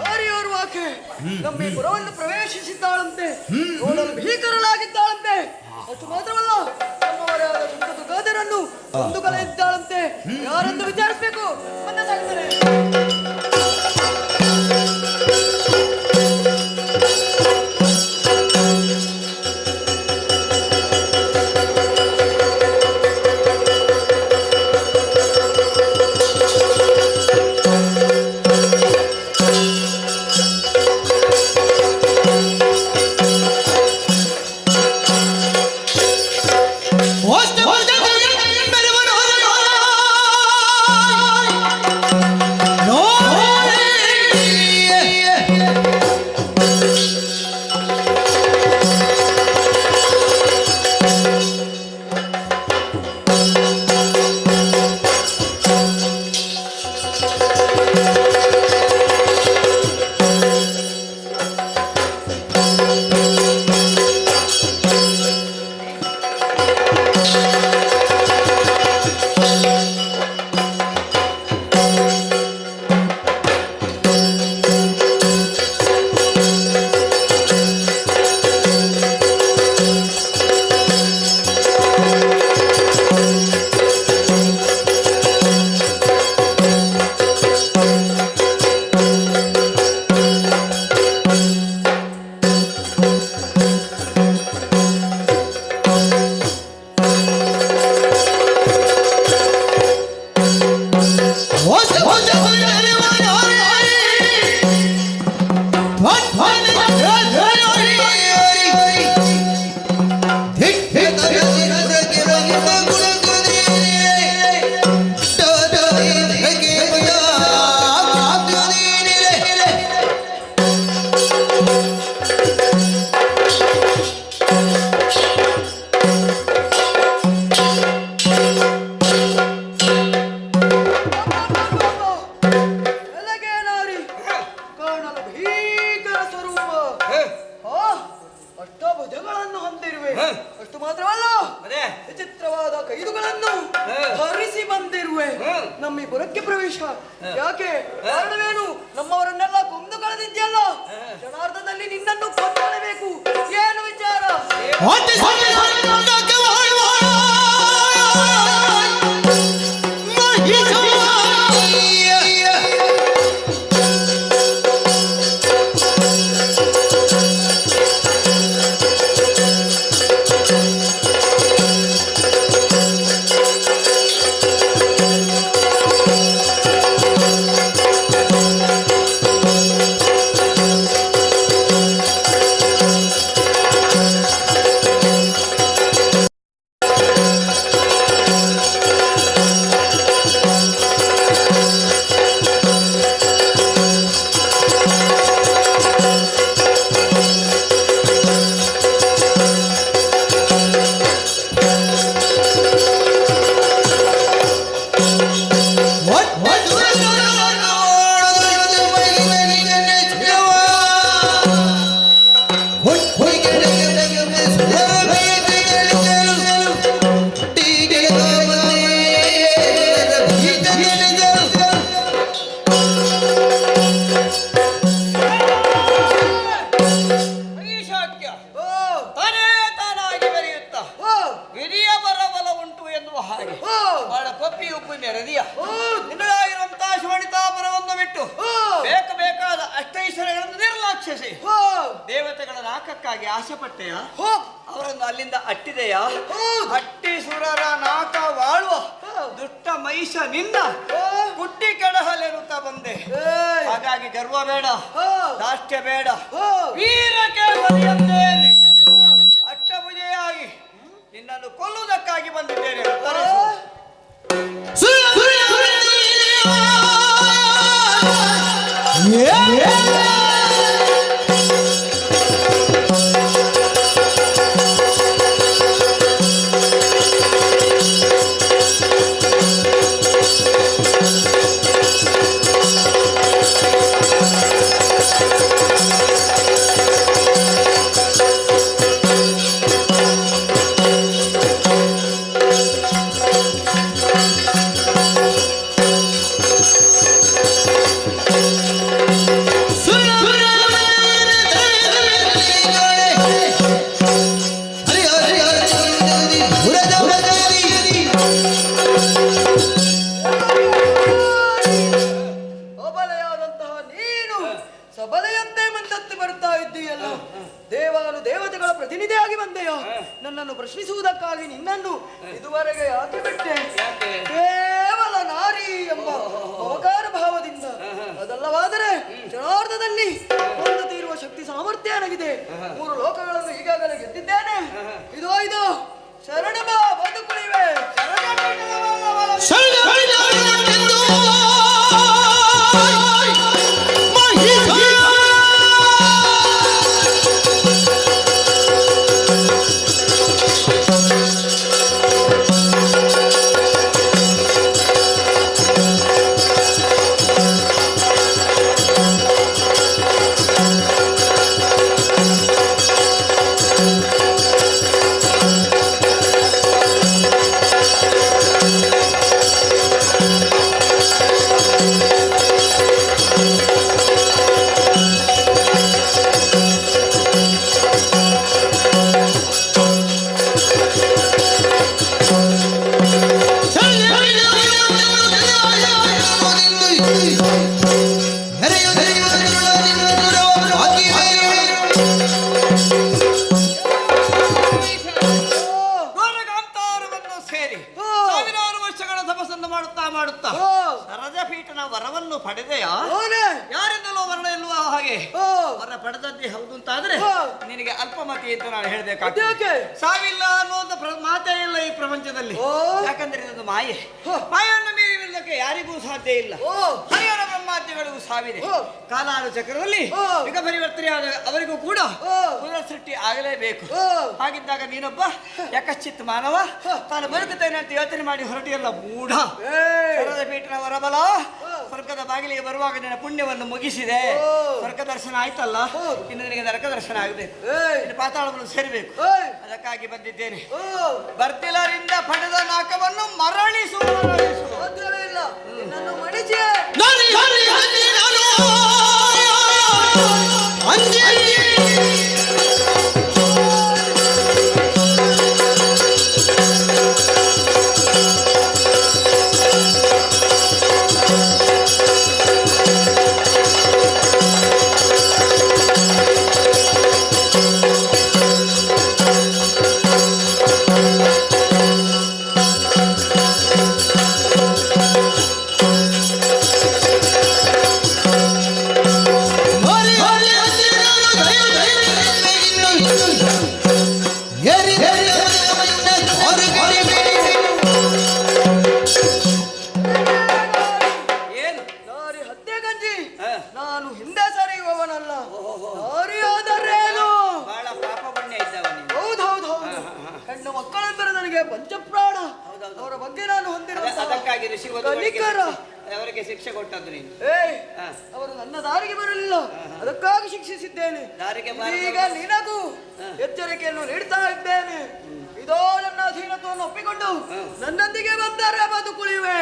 ಆರ್ಯವರು ಆಕೆ ನಮ್ಮ ಈ ಪುರವನ್ನು ಪ್ರವೇಶಿಸಿದ್ದಾಳಂತೆ. ನೋಡಲು ಭೀಕರಳಾಗಿದ್ದಾಳಂತೆ. ಅಷ್ಟು ಮಾತ್ರವಲ್ಲ, ನಮ್ಮವರೇ ಆದ ದುರ್ಗಾದರನ್ನು ಒಂದು ಕಲೆ ಇದ್ದಾಳಂತೆ. ಯಾರೆಂದು ವಿಚಾರಿಸಬೇಕು ಮುಂದೆ ಸಾಗ್ತಾರೆ. ಪುರಕ್ಕೆ ಪ್ರವೇಶ ಯಾಕೆ ಕಾರಣವೇನು? ನಮ್ಮವರನ್ನೆಲ್ಲ ಕೊಂದು ಕಳೆದಿದ್ಯಲ್ಲ, ಕ್ಷಣಾರ್ಧದಲ್ಲಿ ನಿನ್ನನ್ನು ಕೊಂದುಕೊಳ್ಳಬೇಕು. ಏನು ವಿಚಾರ? ನೆರೆದಿಯ ನಿನ್ನದಾಗಿರುವಂತಹ ಶೋಣಿತಾಪುರವನ್ನು ಬಿಟ್ಟು ಬೇಕಾದ ಅಷ್ಟೈಶ್ವರ್ಯಗಳನ್ನು ನಿರ್ಲಕ್ಷಿಸಿ ದೇವತೆಗಳ ನಾಕಕ್ಕಾಗಿ ಆಸೆ ಪಟ್ಟೆಯ ಅವರನ್ನು ಅಲ್ಲಿಂದ ಅಟ್ಟಿದೆಯಾ? ಅಟ್ಟಿಸುರರ ನಾಕ ವಾಳುವ ದುಷ್ಟ ಮಹಿಷ ನಿನ್ನ ಕುಟ್ಟಿ ಕೆಡಹಲೆನ್ನುತ್ತಾ ಬಂದೆ. ಹಾಗಾಗಿ ಗರ್ವ ಬೇಡ, ದಾಷ್ಟ್ಯ ಬೇಡ, ವೀರಕ್ಕೆ ಬಲಿಯಂದೇರಿ ಅಷ್ಟಭುಜೆಯಾಗಿ ನಿನ್ನನ್ನು ಕೊಲ್ಲುವುದಕ್ಕಾಗಿ ಬಂದಿದ್ದೇನೆ. ದೇವತೆಗಳ ಪ್ರತಿನಿಧಿಯಾಗಿ ಬಂದೆಯೋ? ನನ್ನನ್ನು ಪ್ರಶ್ನಿಸುವುದಕ್ಕಾಗಿ ನಿನ್ನನ್ನು ಇದುವರೆಗೆ ಯಾಕೆ ಬಿಟ್ಟೆ? ಕೇವಲ ನಾರಿ ಎಂಬ ಅವಕಾರ ಭಾವದಿಂದ. ಅದಲ್ಲವಾದರೆ ಕ್ಷಣಾರ್ಧದಲ್ಲಿ ಒಂದು ತೀರುವ ಶಕ್ತಿ ಸಾಮರ್ಥ್ಯ ನನಗಿದೆ. 3 ಲೋಕಗಳನ್ನು ಈಗಾಗಲೇ ಗೆದ್ದಿದ್ದೇನೆ. ಇದು ಶರಣ ಬಾ ಬದುಕುಳಿವೆ. ಸರಜಪೀಠನ ವರವನ್ನು ಪಡೆದೆಯಾ? ಯಾರಿಂದಲೂ ವರ್ಣ ಇಲ್ವಾ? ಹಾಗೆ ವರ ಪಡೆದದ್ದೇ ಹೌದು ಅಂತಾದ್ರೆ ನಿನಗೆ ಅಲ್ಪಮತಿ ಅಂತ ನಾನು ಹೇಳ್ಬೇಕಾಗ್ತದೆ. ಸಾವಿಲ್ಲ ಅನ್ನುವಂತ ಮಾತೇ ಇಲ್ಲ ಈ ಪ್ರಪಂಚದಲ್ಲಿ. ಯಾಕಂದ್ರೆ ಇದೊಂದು ಮಾಯೆ. ಮಾಯನ್ನು ಮೀರಿರುವುದಕ್ಕೆ ಯಾರಿಗೂ ಸಾಧ್ಯ ಇಲ್ಲ. ಹರಿಹರ ಬ್ರಹ್ಮಾದ್ಯಗಳಿಗೂ ಸಾವಿದೆ. ಕಾಲಾನು ಚಕ್ರದಲ್ಲಿ ಯುಗ ಪರಿವರ್ತನೆಯಾದ ಅವರಿಗೂ ಕೂಡ ಪುನರ್ ಸೃಷ್ಟಿ ಆಗಲೇಬೇಕು. ಹಾಗಿದ್ದಾಗ ನೀನೊಬ್ಬ ಯಾಕಶ್ಚಿತ್ ಮಾನವ ತಾನು ಬದುಕುತ್ತೇನೆ ಅಂತ ಯೋಚನೆ ಮಾಡಿ ಹೊರಟಿಯಲ್ಲ ಮೂಢ. ಪೀಠನ ವರಬಲ ಸ್ವರ್ಗದ ಬಾಗಿಲಿಗೆ ಬರುವಾಗ ನಿನ್ನ ಪುಣ್ಯವನ್ನು ಮುಗಿಸಿದೆ. ಸ್ವರ್ಗ ದರ್ಶನ ಆಯ್ತಲ್ಲ, ಇನ್ನು ನಿನಗೆ ನರಕ ದರ್ಶನ ಆಗಬೇಕು. ಇನ್ನು ಪಾತಾಳವನ್ನು ಸೇರಬೇಕು. ಅದಕ್ಕಾಗಿ ಬಂದಿದ್ದೇನೆ. ಬರ್ತಿಲರಿಂದ ಪಡೆದ ನಾಕವನ್ನು ಮರಳಿಸು. ನಾನು ಹಿಂದೆ ಸರಿಯುವವನಲ್ಲ. ನಾರಿಯಾದರೇನು ಬಹಳ ಪಾಪ ಪುಣ್ಯ ಇದ್ದವ. ಹೌದೌದು. ಹೆಣ್ಣು ಮಕ್ಕಳೆಂದರೆ ನನಗೆ ಪಂಚಪ್ರಾಣ. ಅವರ ಬಗ್ಗೆ ನಾನು ಹೊಂದಿರುವ ಅದಕ್ಕಾಗಿ ಋಷಿ ಅವರಿಗೆ ಶಿಕ್ಷೆ ಕೊಟ್ಟದ್ದು ನೀನು. ಅವರು ನನ್ನ ದಾರಿಗೆ ಬರಲಿಲ್ಲ, ಅದಕ್ಕಾಗಿ ಶಿಕ್ಷಿಸಿದ್ದೇನೆ. ಈಗ ನಿನಗೂ ಎಚ್ಚರಿಕೆಯನ್ನು ನೀಡ್ತಾ ಇದ್ದೇನೆ. ಇದೋ ನನ್ನ ಅಧೀನತ್ವವನ್ನು ಒಪ್ಪಿಕೊಂಡು ನನ್ನೊಂದಿಗೆ ಬಂದರೆ ಬದುಕುಳಿವೆ.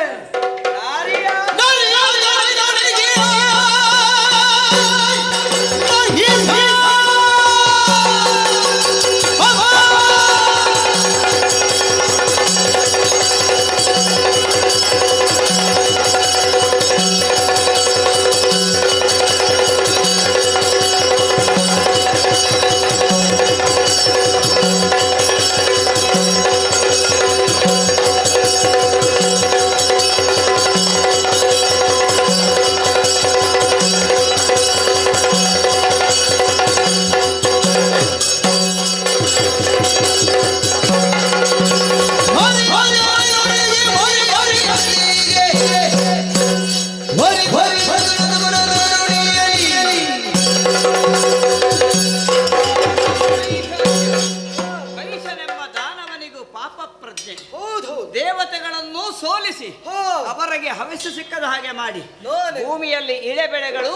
ಪಾಪ ಪ್ರಜ್ಞೆ. ಹೌದು ದೇವತೆಗಳನ್ನು ಸೋಲಿಸಿ ಅವರಿಗೆ ಹವಿಸ್ಸು ಸಿಕ್ಕದ ಹಾಗೆ ಮಾಡಿ ಭೂಮಿಯಲ್ಲಿ ಇಳೆ ಬೆಳೆಗಳು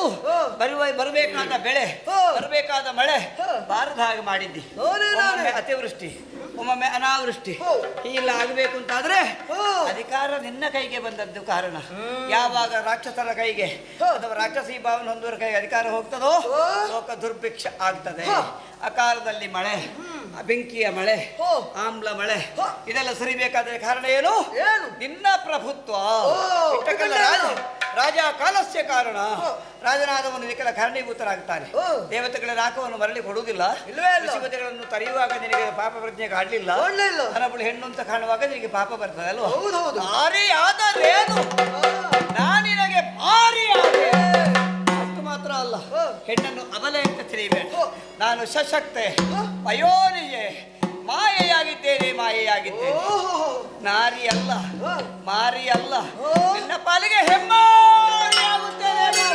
ಬರಬೇಕಾದ ಬೆಳೆ ಬರಬೇಕಾದ ಮಳೆ ಬಾರದ ಹಾಗೆ ಮಾಡಿದ್ದಿ. ಒಮ್ಮೊಮ್ಮೆ ಅತಿವೃಷ್ಟಿ ಒಮ್ಮೊಮ್ಮೆ ಅನಾವೃಷ್ಟಿ ಹೀಗೆಲ್ಲ ಆಗಬೇಕು ಅಂತಾದ್ರೆ ಅಧಿಕಾರ ನಿನ್ನ ಕೈಗೆ ಬಂದದ್ದು ಕಾರಣ. ಯಾವಾಗ ರಾಕ್ಷಸರ ಕೈಗೆ ಅಥವಾ ರಾಕ್ಷಸಿ ಭಾವನೆ ಹೊಂದುವರ ಕೈಗೆ ಅಧಿಕಾರ ಹೋಗ್ತದೋ ಲೋಕ ದುರ್ಭಿಕ್ಷ ಆಗ್ತದೆ. ಅಕಾಲದಲ್ಲಿ ಮಳೆ, ಬೆಂಕಿಯ ಮಳೆ, ಆಮ್ಲ ಮಳೆ ಇದೆಲ್ಲ ಸರಿಬೇಕಾದ್ರೆ ಕಾರಣ ಏನು? ನಿನ್ನ ಪ್ರಭುತ್ವ. ರಾಜ ಕಾಲಸ್ಯ ಕಾರಣ. ರಾಜನಾದವನು ಇದಕ್ಕೆಲ್ಲ ಕಾರಣೀಭೂತರಾಗ್ತಾನೆ. ದೇವತೆಗಳ ರಾಕವನ್ನು ಮರಳಿ ಕೊಡುವುದಿಲ್ಲ. ಋಷಿಪತಿಗಳನ್ನು ತರೆಯುವಾಗ ನಿನಗೆ ಪಾಪ ಪ್ರಜ್ಞೆ ಕಾಡಲಿಲ್ಲ. ಹರಬಳು ಹೆಣ್ಣು ಅಂತ ಕಾಣುವಾಗ ನಿನಗೆ ಪಾಪ ಬರ್ತದೆ ಅಲ್ವಾ? ಭಾರಿಯಾದರೇನು ನಾನಿನಗೆ ಭಾರಿಯಾದೆ. ಅಷ್ಟು ಮಾತ್ರ ಅಲ್ಲ, ಹೆಣ್ಣನ್ನು ಅಬಲೆ ಅಂತ ತಿಳಿಯಬೇಡ. ನಾನು ಸಶಕ್ತೆ, ಅಯೋನಿಯೇ, ಮಾಯೆಯಾಗಿದ್ದೇನೆ. ನಾರಿ ಅಲ್ಲ, ಮಾರಿ ಅಲ್ಲ, ನಿನ್ನ ಪಾಲಿಗೆ ಹೆಮ್ಮಾರಿಯಾಗುತ್ತೇನೆ.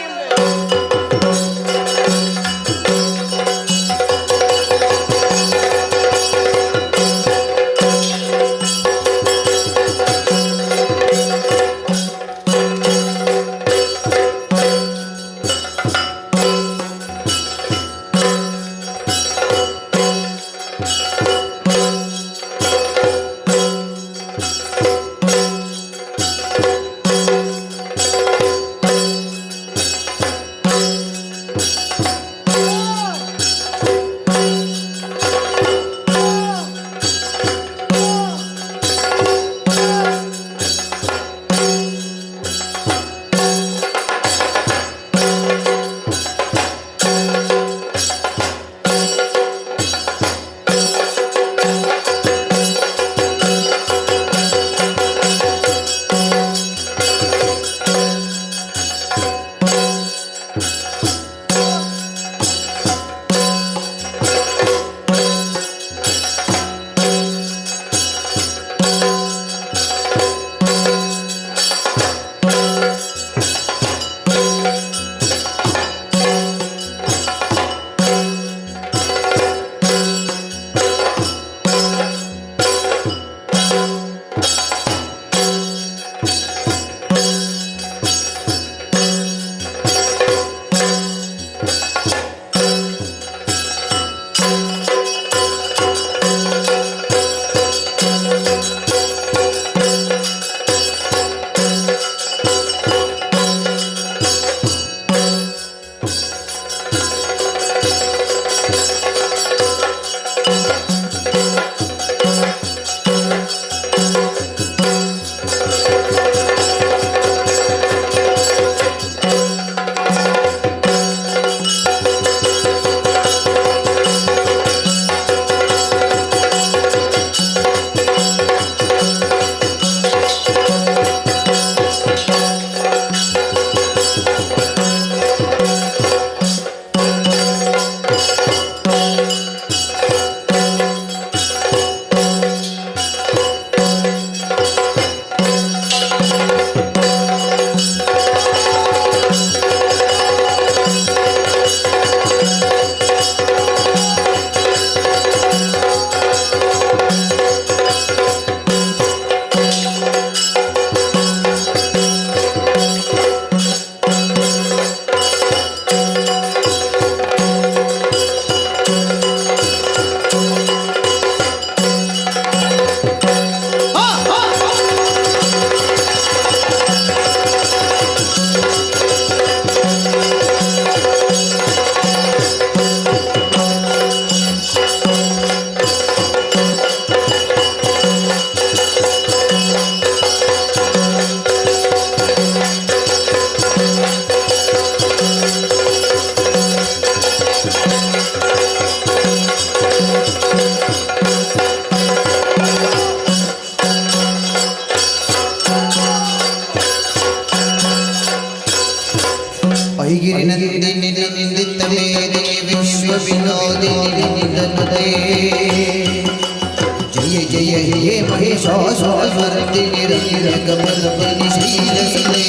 जय जय हे महेशासुरमर्दिनि रङ्गमलपनिशीलसने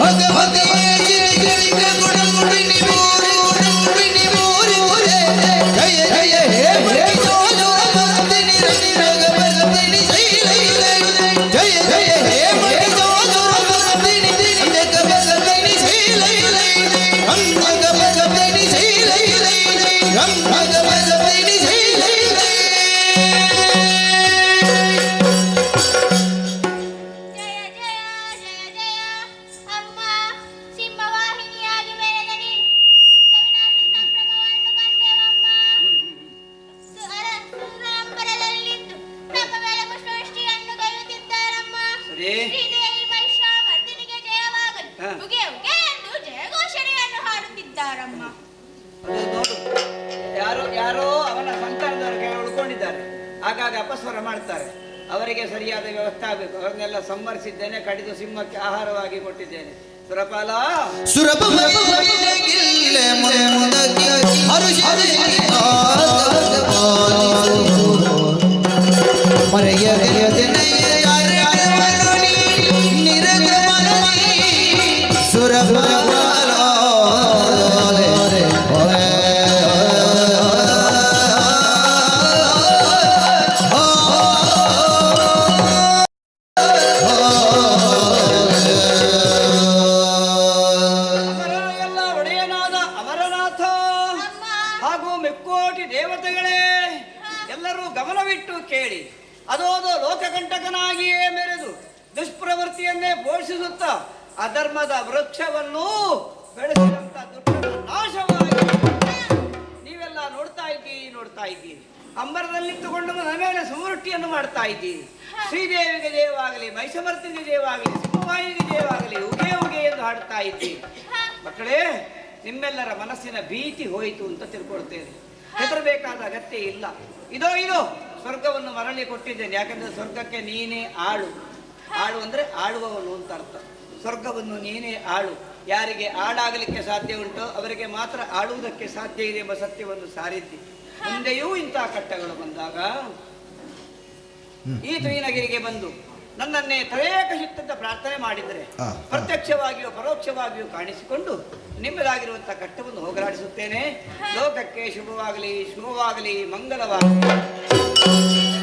भगवते जय जय हे महेशासुरमर्दिनि ಏನದೆ? ಶ್ರೀದೇವಿ ಮಹಿಷಾಮರ್ದಿನಿಗೆ ಜಯವಾಗಲಿ, ಹಾ. ಉಗೆ ಉಗೆ ಎಂದು ಜಯಘೋಷಣೆಯನ್ನು ಹಾಡುತ್ತಿದ್ದಾರಮ್ಮ. ಅದು ನೋಡು, ಯಾರೋ ಯಾರೋ ಅವನ ಸಂತಾನದವರ ಕೈ ಉಳ್ಕೊಂಡಿದ್ದಾರೆ, ಆಗಾಗ ಅಪಸ್ವರ ಮಾಡ್ತಾರೆ. ಅವರಿಗೆ ಸರಿಯಾದ ವ್ಯವಸ್ಥೆ ಆಗಬೇಕು. ಅವರನ್ನೆಲ್ಲ ಸಂವರಿಸಿದ್ದೇನೆ, ಕಡಿದು ಸಿಂಹಕ್ಕೆ ಆಹಾರವಾಗಿ ಕೊಟ್ಟಿದ್ದೇನೆ. ಸುರಪಾಲ ಸುರಭ ಎಲ್ಲ ಒಡೆಯನಾದ ಅಮರನಾಥ ಹಾಗೂ ಮೆಕ್ಕೋಟಿ ದೇವತೆಗಳೇ, ಎಲ್ಲರೂ ಗಮನವಿಟ್ಟು ಕೇಳಿ. ಅದೋದು ಲೋಕಕಂಟಕನಾಗಿಯೇ ಮೆರೆದು ದುಷ್ಪ್ರವೃತ್ತಿಯನ್ನೇ ಪೋಷಿಸುತ್ತಾ ಅಧರ್ಮದ ವೃಕ್ಷವನ್ನು ಬೆಳೆಸಿದಂತ ದುಷ್ಟನ ನಾಶವಾಗಿ ನೀವೆಲ್ಲ ನೋಡ್ತಾ ಇದ್ದೀರಿ. ಅಂಬರದಲ್ಲಿಟ್ಟುಕೊಂಡು ನನ್ನ ಮೇಲೆ ಸುವೃಷ್ಟಿಯನ್ನು ಮಾಡ್ತಾ ಇದ್ದೀರಿ. ಶ್ರೀದೇವಿಗೆ ಜಯವಾಗಲಿ, ಮಹಿಷಮರ್ದಿನಿಗೆ ಜಯವಾಗಲಿ, ಸಿಂಹವಾಹಿನಿಗೆ ಜಯವಾಗಲಿ, ಉಗೆ ಉಗೆ ಎಂದು ಹಾಡ್ತಾ ಇದ್ದೀರಿ. ಮಕ್ಕಳೇ, ನಿಮ್ಮೆಲ್ಲರ ಮನಸ್ಸಿನ ಭೀತಿ ಹೋಯಿತು ಅಂತ ತಿಳ್ಕೊಳ್ತೇನೆ. ಹೆದರಬೇಕಾದ ಅಗತ್ಯ ಇಲ್ಲ. ಇದೋ ಸ್ವರ್ಗವನ್ನು ಮರಳಿ ಕೊಟ್ಟಿದ್ದೇನೆ. ಯಾಕಂದ್ರೆ ಸ್ವರ್ಗಕ್ಕೆ ನೀನೇ ಆಳು ಅಂದ್ರೆ ಆಳುವವನು ಅಂತ ಅರ್ಥ. ಸ್ವರ್ಗವನ್ನು ನೀನೇ ಆಳು. ಯಾರಿಗೆ ಆಳಾಗಲಿಕ್ಕೆ ಸಾಧ್ಯ ಉಂಟೋ ಅವರಿಗೆ ಮಾತ್ರ ಆಳುವುದಕ್ಕೆ ಸಾಧ್ಯ ಇದೆ ಎಂಬ ಸತ್ಯವನ್ನು ಸಾರಿದ್ದಿ. ಮುಂದೆಯೂ ಇಂತಹ ಕಟ್ಟಗಳು ಬಂದಾಗ ಈ ತುಯಿನಗಿರಿಗೆ ಬಂದು ನನ್ನನ್ನೇ ತರೇಕ ಚಿತ್ತದ ಪ್ರಾರ್ಥನೆ ಮಾಡಿದರೆ ಪ್ರತ್ಯಕ್ಷವಾಗಿಯೂ ಪರೋಕ್ಷವಾಗಿಯೂ ಕಾಣಿಸಿಕೊಂಡು ನಿಮ್ಮದಾಗಿರುವಂತಹ ಕಟ್ಟವನ್ನು ಹೋಗಲಾಡಿಸುತ್ತೇನೆ. ಲೋಕಕ್ಕೆ ಶುಭವಾಗಲಿ, ಮಂಗಲವಾಗಲಿ.